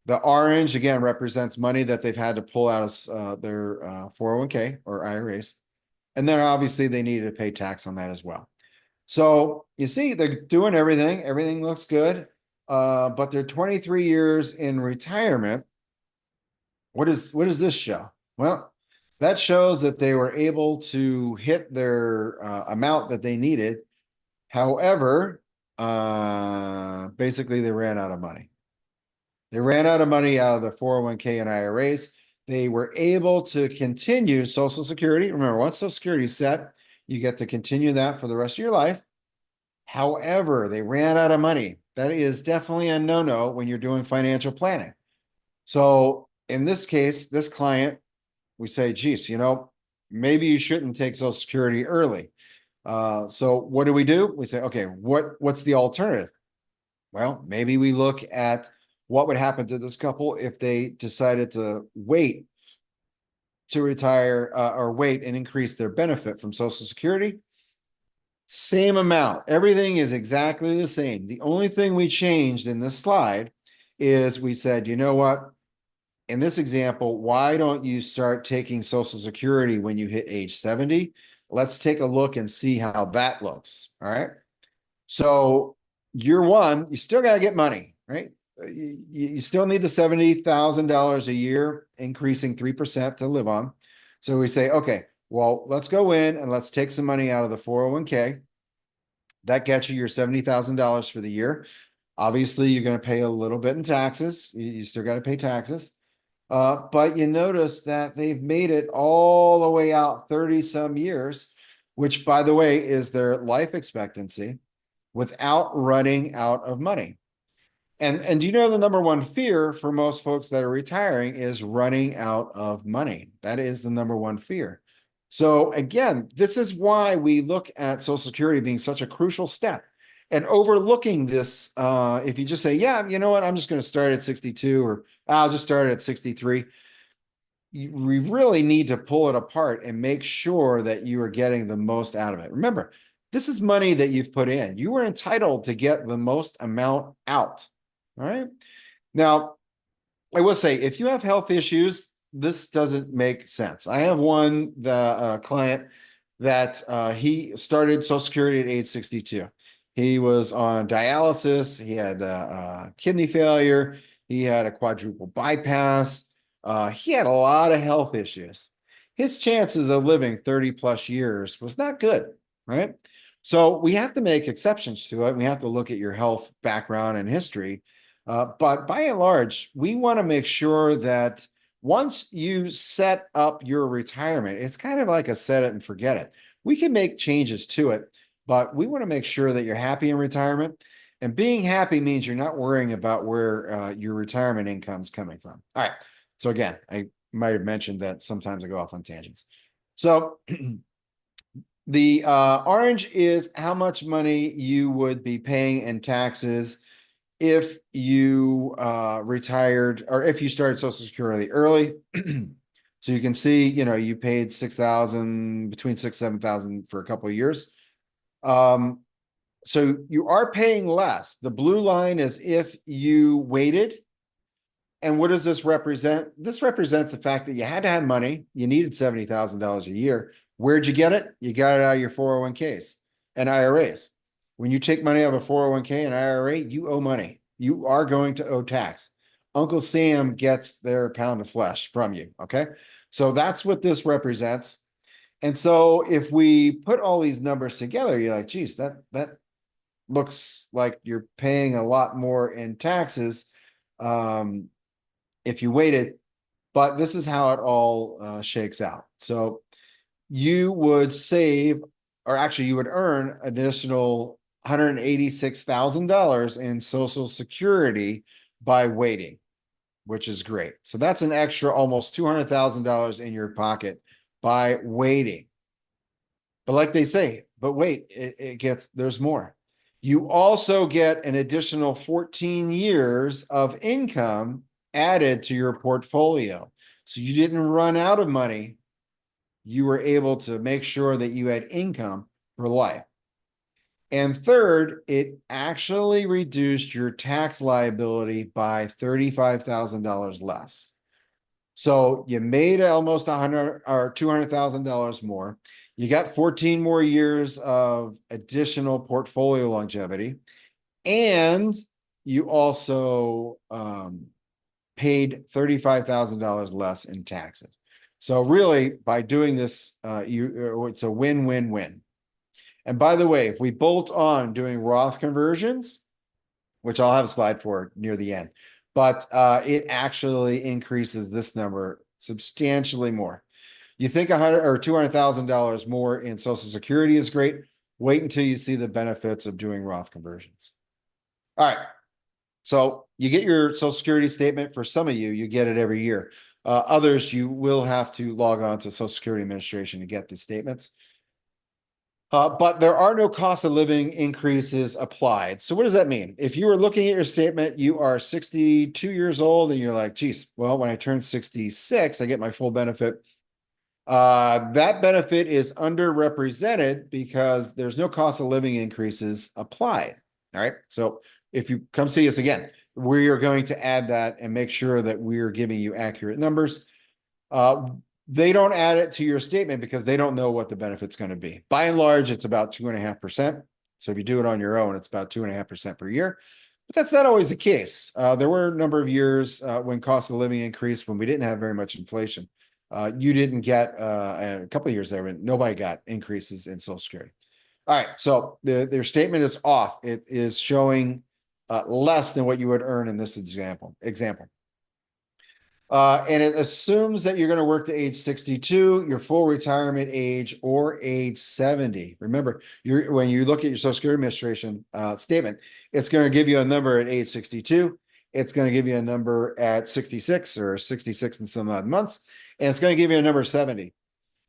The orange, again, represents money that they've had to pull out of their 401k or IRAs. And then obviously they needed to pay tax on that as well. So you see, they're doing everything. Everything looks good. But they're 23 years in retirement. What does this show? Well, that shows that they were able to hit their amount that they needed. However, basically they ran out of money. They ran out of money out of the 401k and IRAs. They were able to continue Social Security. Remember, once Social Security is set, you get to continue that for the rest of your life. However, they ran out of money. That is definitely a no-no when you're doing financial planning. So in this case, this client, we say, geez, you know, maybe you shouldn't take Social Security early. So what do? We say, okay, what's the alternative? Well, maybe we look at what would happen to this couple if they decided to wait to retire or wait and increase their benefit from Social Security. Same amount. Everything is exactly the same. The only thing we changed in this slide is we said, you know what? In this example, why don't you start taking Social Security when you hit age 70? let's take a look and see how that looks. All right. So year one, you still got to get money, right? You still need the $70,000 a year, increasing 3% to live on. So we say, okay, well, let's go in and let's take some money out of the 401k. That gets you your $70,000 for the year. Obviously, you're going to pay a little bit in taxes. You still got to pay taxes. But you notice that they've made it all the way out 30 some years, which, by the way, is their life expectancy without running out of money. And do you know the number one fear for most folks that are retiring is running out of money? That is the number one fear. So again, this is why we look at Social Security being such a crucial step. And overlooking this, if you just say, yeah, you know what, I'm just going to start at 62 or I'll just start at 63. We really need to pull it apart and make sure that you are getting the most out of it. Remember, this is money that you've put in. You are entitled to get the most amount out. All right. Now, I will say, if you have health issues, this doesn't make sense. I have one, the client that he started Social Security at age 62. He was on dialysis. He had kidney failure. He had a quadruple bypass. He had a lot of health issues. His chances of living 30 plus years was not good, right? So we have to make exceptions to it. We have to look at your health background and history. But by and large, we want to make sure that once you set up your retirement, it's kind of like a set it and forget it. We can make changes to it, but we want to make sure that you're happy in retirement. And being happy means you're not worrying about where your retirement income is coming from. All right. So again, I might have mentioned that sometimes I go off on tangents. So the orange is how much money you would be paying in taxes if you retired or if you started Social Security early. So you can see, you paid 6,000, between 6, 7,000 for a couple of years. So you are paying less. The blue line is if you waited. And what does this represent? This represents the fact that you had to have money. You needed $70,000 a year. Where'd you get it? You got it out of your 401ks and IRAs. When you take money out of a 401k and IRA, you owe money. You are going to owe tax. Uncle Sam gets their pound of flesh from you. Okay. So that's what this represents. And so if we put all these numbers together, you're like, geez, that looks like you're paying a lot more in taxes if you waited, but this is how it all shakes out. So you would save, or actually you would earn additional $186,000 in Social Security by waiting, which is great. So that's an extra almost $200,000 in your pocket by waiting. But like they say, but wait, there's more. You also get an additional 14 years of income added to your portfolio. So you didn't run out of money. You were able to make sure that you had income for life. And third, it actually reduced your tax liability by $35,000 less. So you made almost $100 or $200,000 more. You got 14 more years of additional portfolio longevity, and you also paid $35,000 less in taxes. So really, by doing this, it's a win-win-win. And by the way, if we bolt on doing Roth conversions, which I'll have a slide for near the end, but it actually increases this number substantially more. You think $100,000 or $200,000 more in Social Security is great. Wait until you see the benefits of doing Roth conversions. All right. So you get your Social Security statement. For some of you, you get it every year. Others, you will have to log on to Social Security Administration to get the statements. But there are no cost of living increases applied. So what does that mean? If you are looking at your statement, you are 62 years old and you're like, geez, well, when I turn 66, I get my full benefit. That benefit is underrepresented because there's no cost of living increases applied. All right. So if you come see us again, we are going to add that and make sure that we are giving you accurate numbers. They don't add it to your statement because they don't know what the benefit's going to be. By and large, it's about 2.5%. So if you do it on your own, it's about 2.5% per year. But that's not always the case. There were a number of years when cost of living increased, when we didn't have very much inflation. You didn't get a couple of years there when nobody got increases in Social Security. All right, so their statement is off. It is showing less than what you would earn in this example. And it assumes that you're going to work to age 62, your full retirement age, or age 70. Remember, when you look at your Social Security Administration statement, it's going to give you a number at age 62. It's going to give you a number at 66 or 66 and some odd months, and it's going to give you a number 70.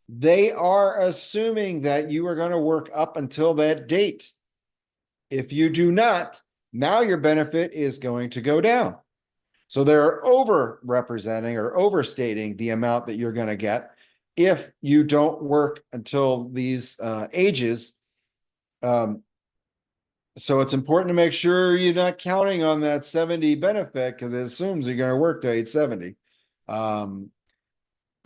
They are assuming that you are going to work up until that date. If you do not, now your benefit is going to go down. So they're over representing or overstating the amount that you're going to get if you don't work until these ages. So it's important to make sure you're not counting on that 70 benefit because it assumes you're going to work to age 70.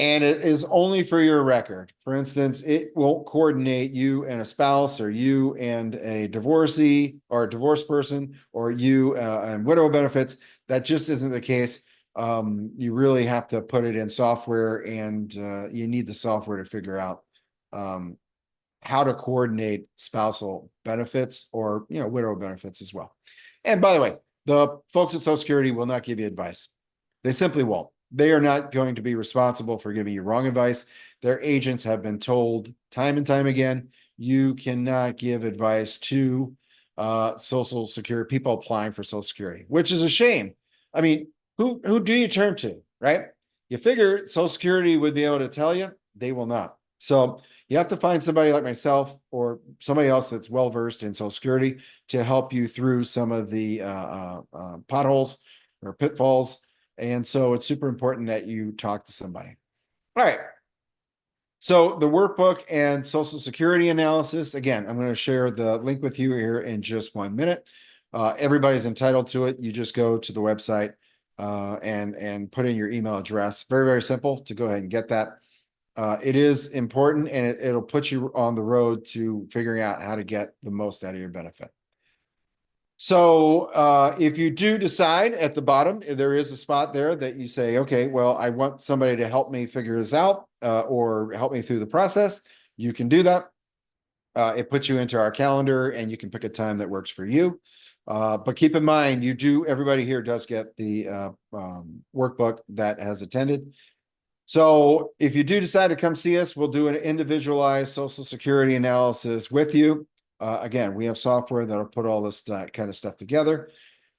And it is only for your record. For instance, it won't coordinate you and a spouse or you and a divorcee or a divorced person or you and widow benefits. That just isn't the case. You really have to put it in software, and you need the software to figure out how to coordinate spousal benefits or widow benefits as well. And by the way, the folks at Social Security will not give you advice. They simply won't. They are not going to be responsible for giving you wrong advice. Their agents have been told time and time again, you cannot give advice to Social Security, people applying for Social Security, which is a shame. I mean, who do you turn to, right? You figure Social Security would be able to tell you, they will not. So you have to find somebody like myself or somebody else that's well-versed in Social Security to help you through some of the potholes or pitfalls. And so it's super important that you talk to somebody. All right. So the workbook and Social Security analysis, again, I'm going to share the link with you here in just 1 minute. Everybody's entitled to it. You just go to the website and put in your email address. Very, very simple to go ahead and get that. It is important, and it'll put you on the road to figuring out how to get the most out of your benefit. So if you do decide at the bottom, there is a spot there that you say, okay, well, I want somebody to help me figure this out or help me through the process. You can do that. It puts you into our calendar, and you can pick a time that works for you. But keep in mind, everybody here does get the workbook that has attended. So if you do decide to come see us, we'll do an individualized Social Security analysis with you. Again, we have software that'll put all this kind of stuff together.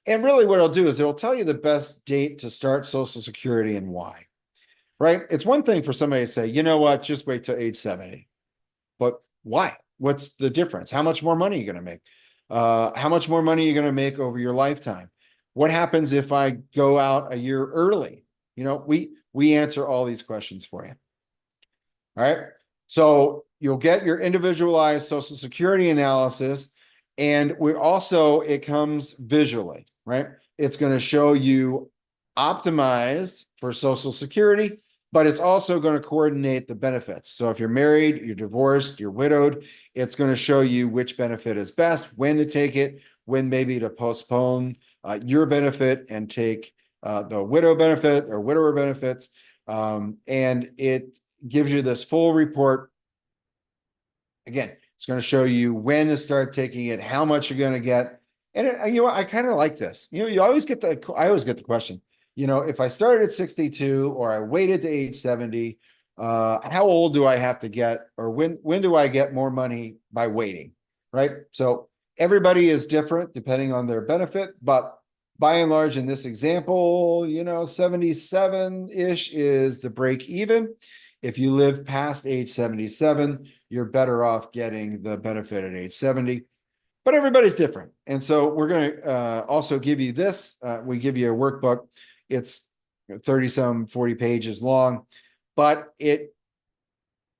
And really what it'll do is it'll tell you the best date to start Social Security and why, right? It's one thing for somebody to say, you know what, just wait till age 70. But why? What's the difference? How much more money are you going to make? How much more money are you going to make over your lifetime? What happens if I go out a year early? We answer all these questions for you. All right. So you'll get your individualized Social Security analysis. And it comes visually, right? It's going to show you optimized for Social Security, but it's also going to coordinate the benefits. So if you're married, you're divorced, you're widowed, it's going to show you which benefit is best, when to take it, when maybe to postpone your benefit and take the widow benefit or widower benefits. And it gives you this full report. Again, it's going to show you when to start taking it, how much you're going to get. And I kind of like this. I always get the question, if I started at 62 or I waited to age 70, how old do I have to get, or when do I get more money by waiting? Right. So everybody is different depending on their benefit, but by and large, in this example, 77-ish is the break even. If you live past age 77, you're better off getting the benefit at age 70. But everybody's different. And so we're going to also give you this. We give you a workbook. It's 40 pages long, but it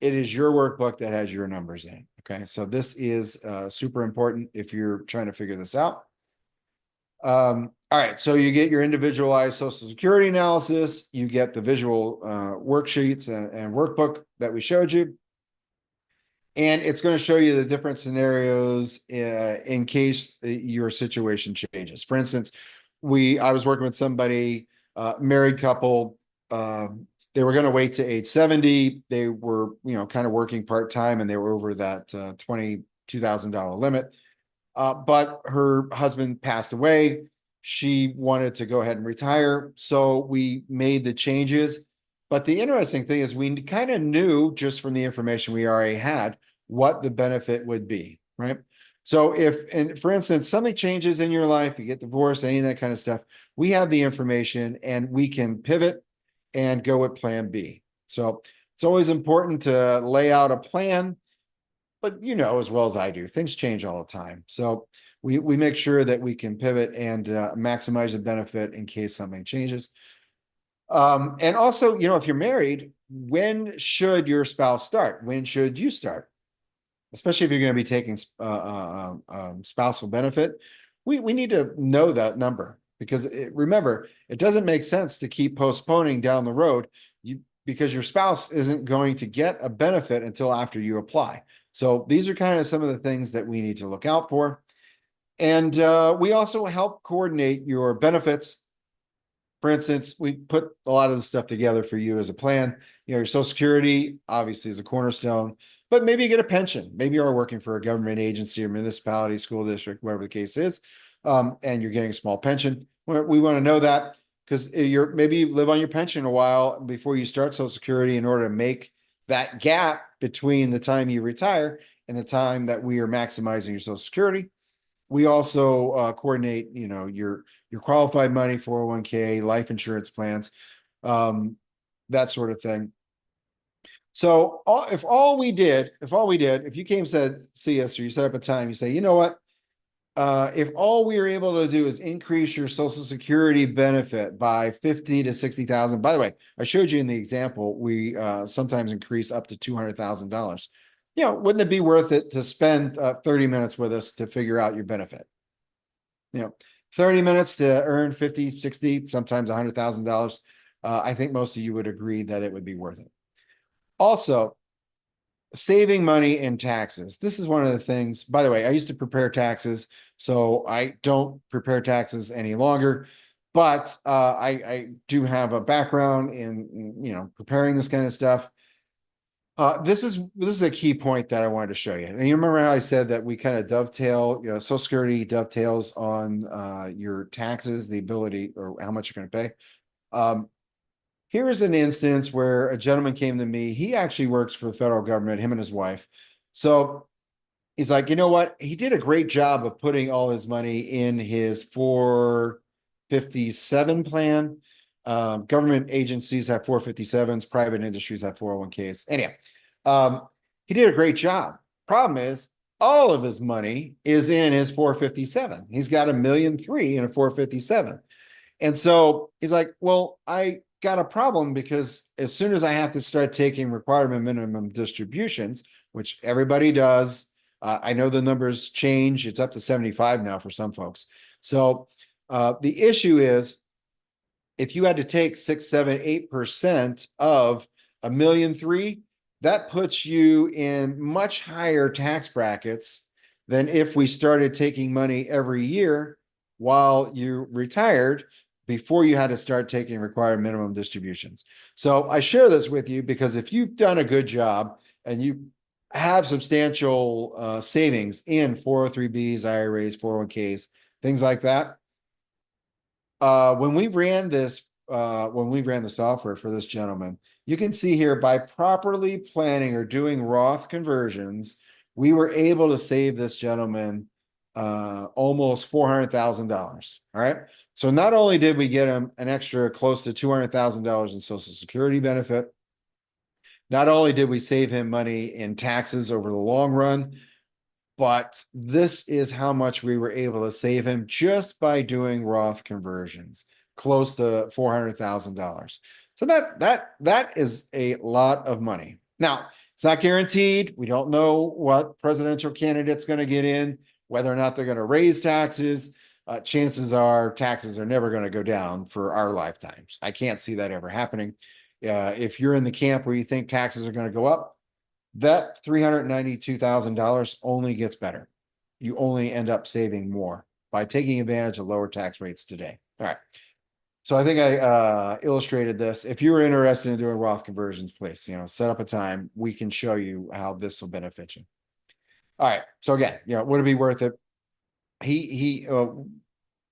is your workbook that has your numbers in it. Okay. So this is super important if you're trying to figure this out. All right, so you get your individualized social security analysis, you get the visual worksheets and workbook that we showed you. And it's going to show you the different scenarios in case your situation changes. For instance, I was working with somebody, married couple. They were going to wait to age 70. They were, kind of working part-time, and they were over that $22,000 limit. But her husband passed away. She wanted to go ahead and retire. So we made the changes. But the interesting thing is we kind of knew just from the information we already had what the benefit would be, right? So and for instance, something changes in your life, you get divorced, any of that kind of stuff, we have the information and we can pivot and go with plan B. So it's always important to lay out a plan, but as well as I do, things change all the time. So we make sure that we can pivot and maximize the benefit in case something changes. And also, if you're married, when should your spouse start? When should you start? Especially if you're going to be taking spousal benefit, we need to know that number, because remember, it doesn't make sense to keep postponing down the road because your spouse isn't going to get a benefit until after you apply. So these are kind of some of the things that we need to look out for. And we also help coordinate your benefits. For instance, we put a lot of the stuff together for you as a plan. Your Social Security obviously is a cornerstone, but maybe you get a pension. Maybe you are working for a government agency or municipality, school district, whatever the case is, and you're getting a small pension. We want to know that, because maybe you live on your pension a while before you start Social Security, in order to make that gap between the time you retire and the time that we are maximizing your Social Security. We also coordinate, your qualified money, 401k, life insurance plans, that sort of thing. So if you came see us, or you set up a time, you say, you know what, if all we were able to do is increase your Social Security benefit by 50 to 60,000. By the way, I showed you in the example, we sometimes increase up to $200,000. Wouldn't it be worth it to spend 30 minutes with us to figure out your benefit? 30 minutes to earn 50, 60, sometimes $100,000. I think most of you would agree that it would be worth it. Also, saving money in taxes. This is one of the things, by the way, I used to prepare taxes, so I don't prepare taxes any longer, but I do have a background in preparing this kind of stuff. This is a key point that I wanted to show you. And you remember how I said that we kind of dovetail, Social Security dovetails on your taxes, the ability or how much you're going to pay. Here's an instance where a gentleman came to me. He actually works for the federal government, him and his wife. So he's like, you know what? He did a great job of putting all his money in his 457 plan. Government agencies have 457s, private industries have 401ks. Anyhow, he did a great job. Problem is, all of his money is in his 457. He's got $1.3 million in a 457. And so he's like, well, I got a problem, because as soon as I have to start taking requirement minimum distributions, which everybody does, I know the numbers change. It's up to 75 now for some folks. So the issue is, if you had to take 6, 7, 8% of $1.3 million, that puts you in much higher tax brackets than if we started taking money every year while you retired, before you had to start taking required minimum distributions. So I share this with you because if you've done a good job and you have substantial savings in 403bs, IRAs, 401ks, things like that, when we ran the software for this gentleman, you can see here, by properly planning or doing Roth conversions, we were able to save this gentleman almost $400,000. All right. So not only did we get him an extra close to $200,000 in Social Security benefit, not only did we save him money in taxes over the long run, but this is how much we were able to save him just by doing Roth conversions, close to $400,000. So that is a lot of money. Now, it's not guaranteed. We don't know what presidential candidate's going to get in, whether or not they're going to raise taxes. chances are taxes are never going to go down for our lifetimes. I can't see that ever happening. If you're in the camp where you think taxes are going to go up, that $392,000 only gets better. You only end up saving more by taking advantage of lower tax rates today. All right. So I think I illustrated this. If you were interested in doing Roth conversions, please, set up a time. We can show you how this will benefit you. All right. So again, would it be worth it? He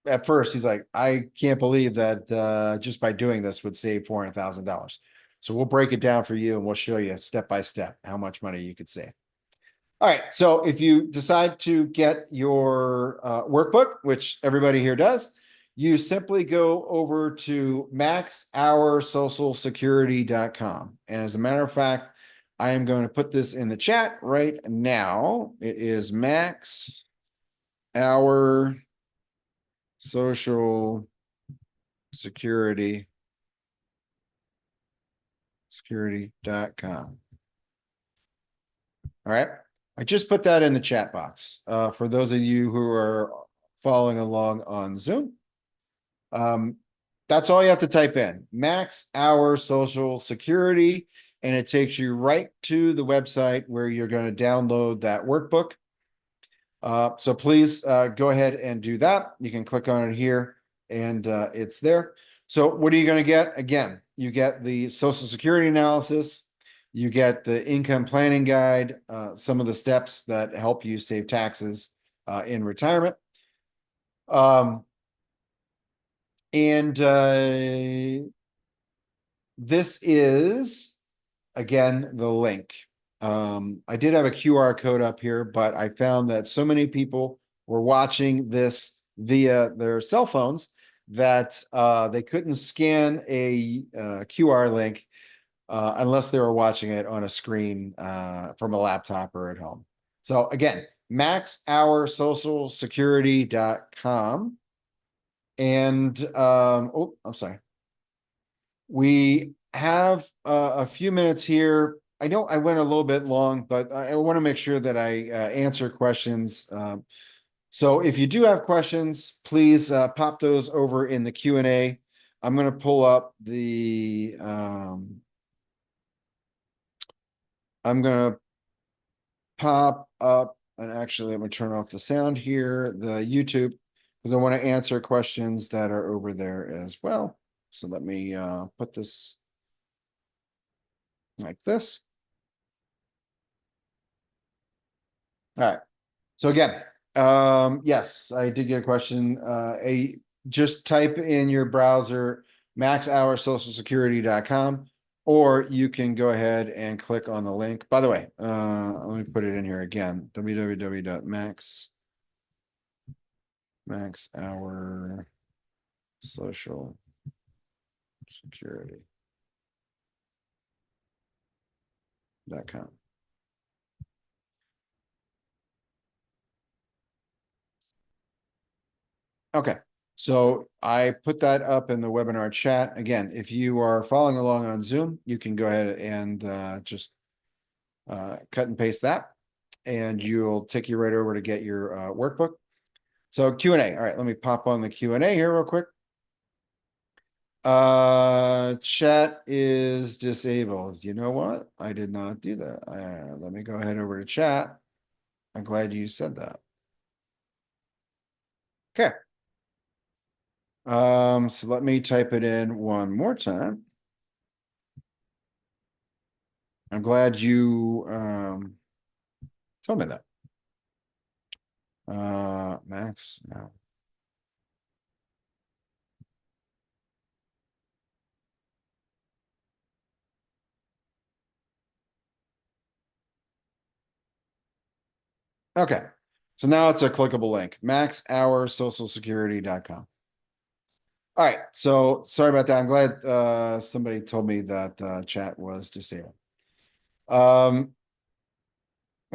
at first he's like, I can't believe that just by doing this would save $400,000. So we'll break it down for you and we'll show you step by step how much money you could save. All right. So if you decide to get your workbook, which everybody here does, you simply go over to maxoursocialsecurity.com. And as a matter of fact, I am going to put this in the chat right now. It is Max Our Social Security.com. All right. I just put that in the chat box for those of you who are following along on Zoom. That's all you have to type in, Max Our Social Security, and it takes you right to the website where you're going to download that workbook. So please go ahead and do that. You can click on it here and it's there. So what are you going to get? Again, you get the Social Security analysis. You get the income planning guide, some of the steps that help you save taxes in retirement. This is, again, the link. I did have a QR code up here, but I found that so many people were watching this via their cell phones that they couldn't scan a QR link unless they were watching it on a screen from a laptop or at home. So again, maxoursocialsecurity.com. And oh, I'm sorry. We have a few minutes here. I know I went a little bit long, but I want to make sure that I answer questions. So if you do have questions, please pop those over in the Q&A. I'm going to pull up the I'm going to pop up, and actually let me turn off the sound here, the YouTube, because I want to answer questions that are over there as well. So let me put this like this. All right. So again, yes, I did get a question. Just type in your browser maxoursocialsecurity.com, or you can go ahead and click on the link. By the way, let me put it in here again, www.maxoursocialsecurity.com. Okay, so I put that up in the webinar chat. Again, if you are following along on Zoom, you can go ahead and just cut and paste that, and you'll take you right over to get your workbook. So Q&A. All right, let me pop on the Q&A here real quick. Chat is disabled. You know what? I did not do that. Let me go ahead over to chat. I'm glad you said that. Okay. So let me type it in one more time. I'm glad you told me that. Max, no. Okay. So now it's a clickable link, maxoursocialsecurity.com. All right. So sorry about that. I'm glad somebody told me that chat was disabled. The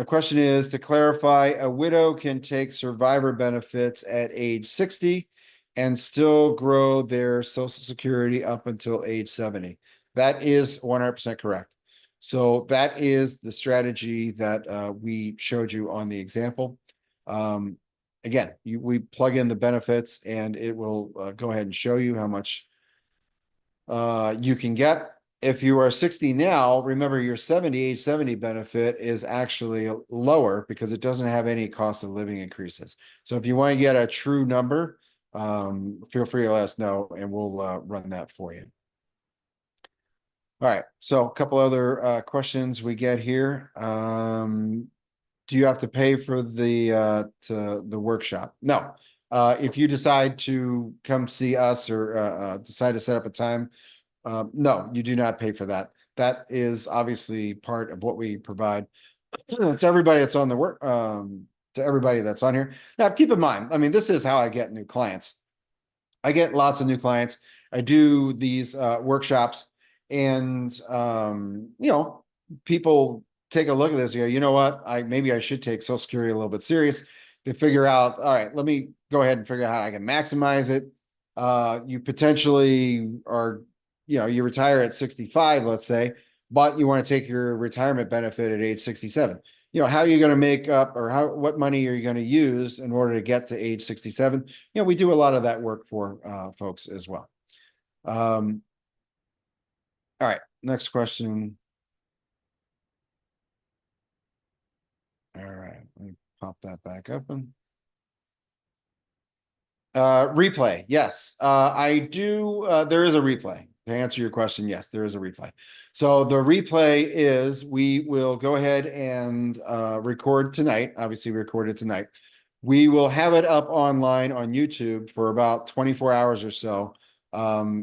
question is, to clarify, a widow can take survivor benefits at age 60 and still grow their Social Security up until age 70. That is 100% correct. So that is the strategy that we showed you on the example. again, we plug in the benefits and it will go ahead and show you how much you can get. If you are 60 now, remember your age 70 benefit is actually lower because it doesn't have any cost of living increases. So if you want to get a true number, feel free to let us know and we'll run that for you. All right, so a couple other questions we get here. Do you have to pay for the workshop? No. If you decide to come see us or decide to set up a time, no, you do not pay for that. That is obviously part of what we provide to everybody that's on the work, to everybody that's on here. Now, keep in mind, I mean, this is how I get new clients. I get lots of new clients. I do these workshops and people take a look at this and go, you know what, maybe I should take Social Security a little bit serious to figure out, all right, let me go ahead and figure out how I can maximize it. You potentially are, you retire at 65, let's say, but you want to take your retirement benefit at age 67. How are you going to make up, or what money are you going to use in order to get to age 67? We do a lot of that work for folks as well. All right, next question. All right, let me pop that back open. Replay. Yes, I do. There is a replay. To answer your question, yes, there is a replay. So the replay is, we will go ahead and record tonight. Obviously, we recorded tonight. We will have it up online on YouTube for about 24 hours or so. I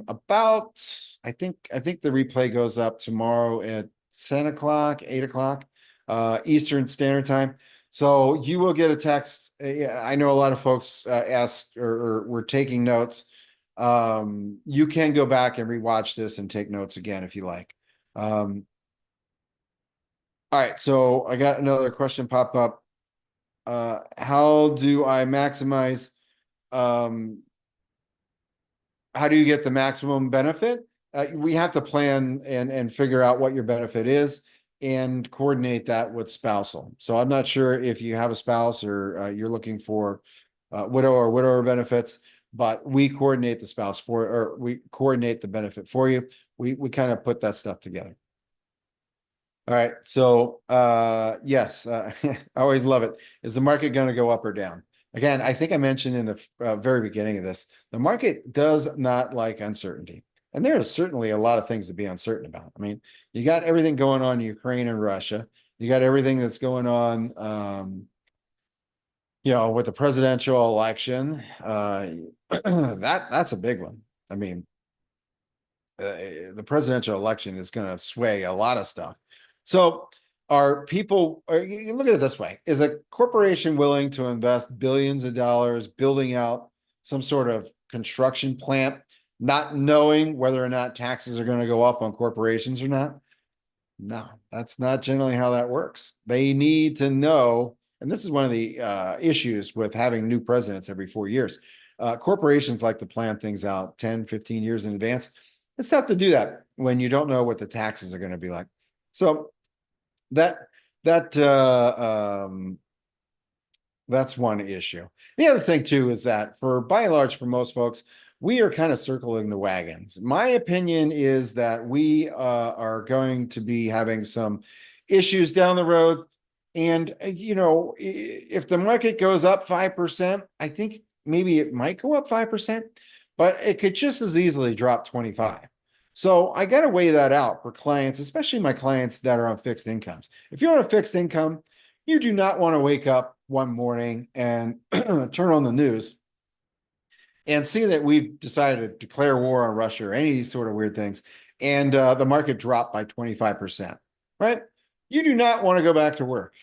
think the replay goes up tomorrow at 10 o'clock, 8 o'clock, Eastern Standard Time. So you will get a text. I know a lot of folks asked or were taking notes. You can go back and rewatch this and take notes again if you like. All right, so I got another question pop up. How do I maximize? How do you get the maximum benefit? We have to plan and figure out what your benefit is and coordinate that with spousal. So I'm not sure if you have a spouse or you're looking for widow or widower benefits, but we coordinate the spouse or we coordinate the benefit for you. We kind of put that stuff together. All right, so yes, I always love it. Is the market going to go up or down? Again, I think I mentioned in the very beginning of this, the market does not like uncertainty. And there is certainly a lot of things to be uncertain about. I mean, you got everything going on in Ukraine and Russia. You got everything that's going on, with the presidential election. That's a big one. I mean, the presidential election is going to sway a lot of stuff. So you look at it this way, is a corporation willing to invest billions of dollars building out some sort of construction plant, not knowing whether or not taxes are going to go up on corporations or not? No, that's not generally how that works. They need to know, and this is one of the issues with having new presidents every 4 years. Corporations like to plan things out 10, 15 years in advance. It's tough to do that when you don't know what the taxes are going to be like. So that's one issue. The other thing too is that by and large, for most folks, we are kind of circling the wagons. My opinion is that we are going to be having some issues down the road. And, if the market goes up 5%, I think maybe it might go up 5%, but it could just as easily drop 25. So I got to weigh that out for clients, especially my clients that are on fixed incomes. If you're on a fixed income, you do not want to wake up one morning and turn on the news and see that we've decided to declare war on Russia or any of these sort of weird things, and the market dropped by 25%, right? You do not want to go back to work.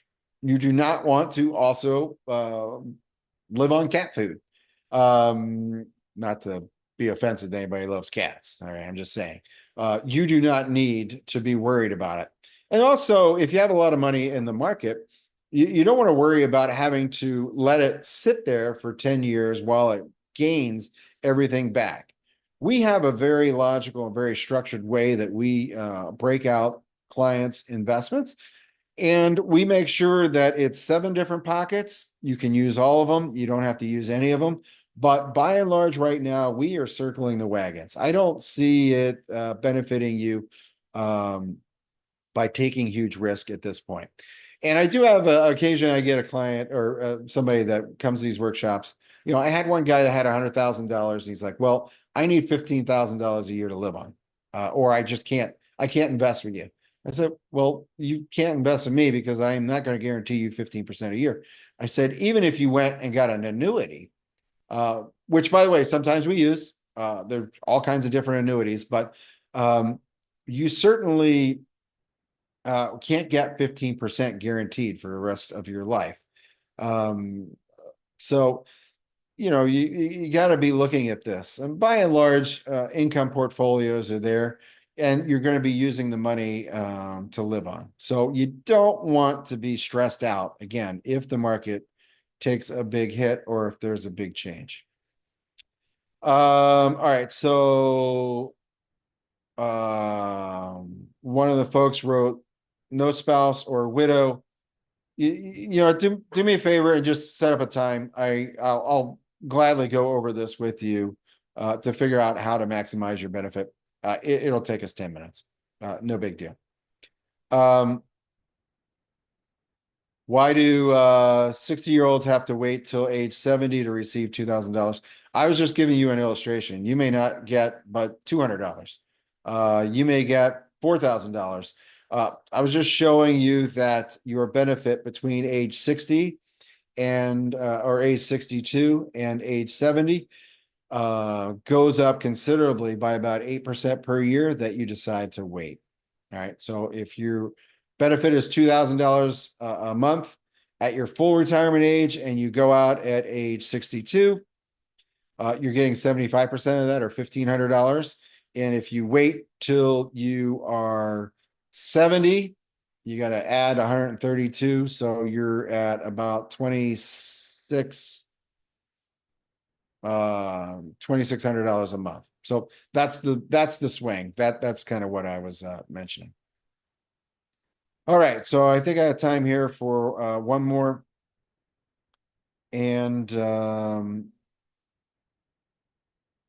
You do not want to also live on cat food. Not to be offensive to anybody who loves cats. All right, I'm just saying. You do not need to be worried about it. And also, if you have a lot of money in the market, you don't want to worry about having to let it sit there for 10 years while it gains everything back. We have a very logical and very structured way that we break out clients' investments. And we make sure that it's 7 different pockets. You can use all of them. You don't have to use any of them. But by and large, right now, we are circling the wagons. I don't see it benefiting you by taking huge risk at this point. And I do have occasion I get a client or somebody that comes to these workshops. You know, I had one guy that had $100,000. He's like, "Well, I need $15,000 a year to live on, or I just can't. I can't invest with you." I said, "Well, you can't invest in me because I am not going to guarantee you 15% a year." I said, "Even if you went and got an annuity, which by the way, sometimes we use, there are all kinds of different annuities, but you certainly can't get 15% guaranteed for the rest of your life. Um, so, you know, you got to be looking at this. And by and large, income portfolios are there, and you're going to be using the money to live on. So you don't want to be stressed out again if the market takes a big hit or if there's a big change. All right, so one of the folks wrote, "No spouse or widow." You know, do me a favor and just set up a time. I'll gladly go over this with you to figure out how to maximize your benefit. It'll take us 10 minutes. No big deal. Why do 60-year-olds have to wait till age 70 to receive $2,000? I was just giving you an illustration. You may not get but $200. You may get $4,000. I was just showing you that your benefit between age 60 and or age 62 and age 70 goes up considerably by about 8% per year that you decide to wait. All right. So if your benefit is $2,000 a month at your full retirement age and you go out at age 62, you're getting 75% of that or $1,500. And if you wait till you are 70, you got to add 132. So you're at about $2,600 a month. So that's the swing. That's kind of what I was mentioning. All right, so I think I have time here for one more. And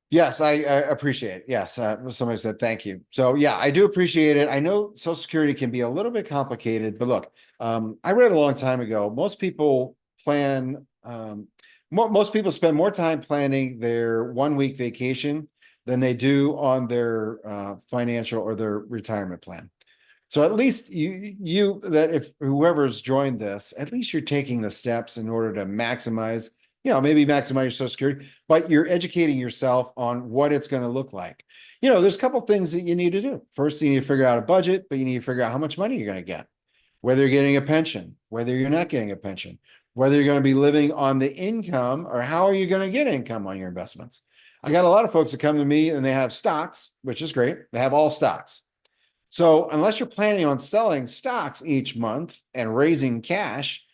yes, I appreciate it. Yes, somebody said thank you. So yeah, I do appreciate it. I know Social Security can be a little bit complicated, but look, I read a long time ago. Most people plan, most people spend more time planning their 1 week vacation than they do on their financial or their retirement plan. So at least you that if whoever's joined this, at least you're taking the steps in order to maximize, you know, maybe maximize your Social Security, but you're educating yourself on what it's going to look like. You know, there's a couple things that you need to do. First, you need to figure out a budget, but you need to figure out how much money you're going to get, whether you're getting a pension, whether you're not getting a pension, whether you're going to be living on the income, or how are you going to get income on your investments. I got a lot of folks that come to me and they have stocks, which is great. They have all stocks. So unless you're planning on selling stocks each month and raising cash,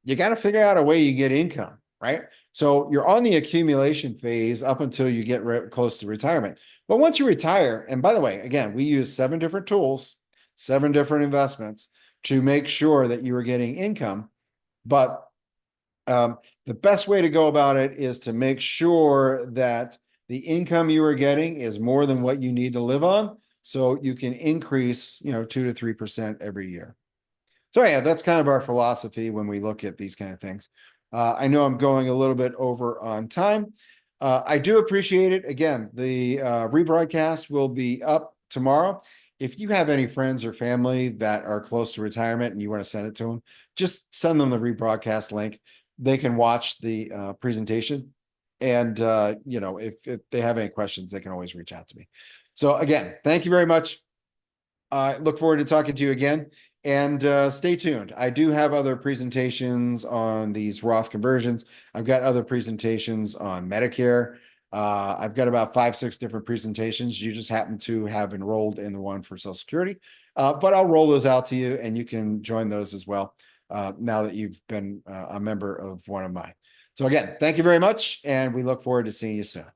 you got to figure out a way you get income, right? So you're on the accumulation phase up until you get close to retirement. But once you retire, and by the way, again, we use 7 different tools, 7 different investments to make sure that you are getting income. But the best way to go about it is to make sure that the income you are getting is more than what you need to live on. So you can increase, you know, 2 to 3% every year. So yeah, that's kind of our philosophy when we look at these kind of things. I know I'm going a little bit over on time. I do appreciate it. Again, the rebroadcast will be up tomorrow. If you have any friends or family that are close to retirement and you want to send it to them, just send them the rebroadcast link. They can watch the presentation. And, you know, if they have any questions, they can always reach out to me. So again, thank you very much. I look forward to talking to you again, and stay tuned. I do have other presentations on these Roth conversions. I've got other presentations on Medicare. I've got about 5, 6 different presentations. You just happen to have enrolled in the one for Social Security, but I'll roll those out to you and you can join those as well now that you've been a member of one of mine. So again, thank you very much, and we look forward to seeing you soon.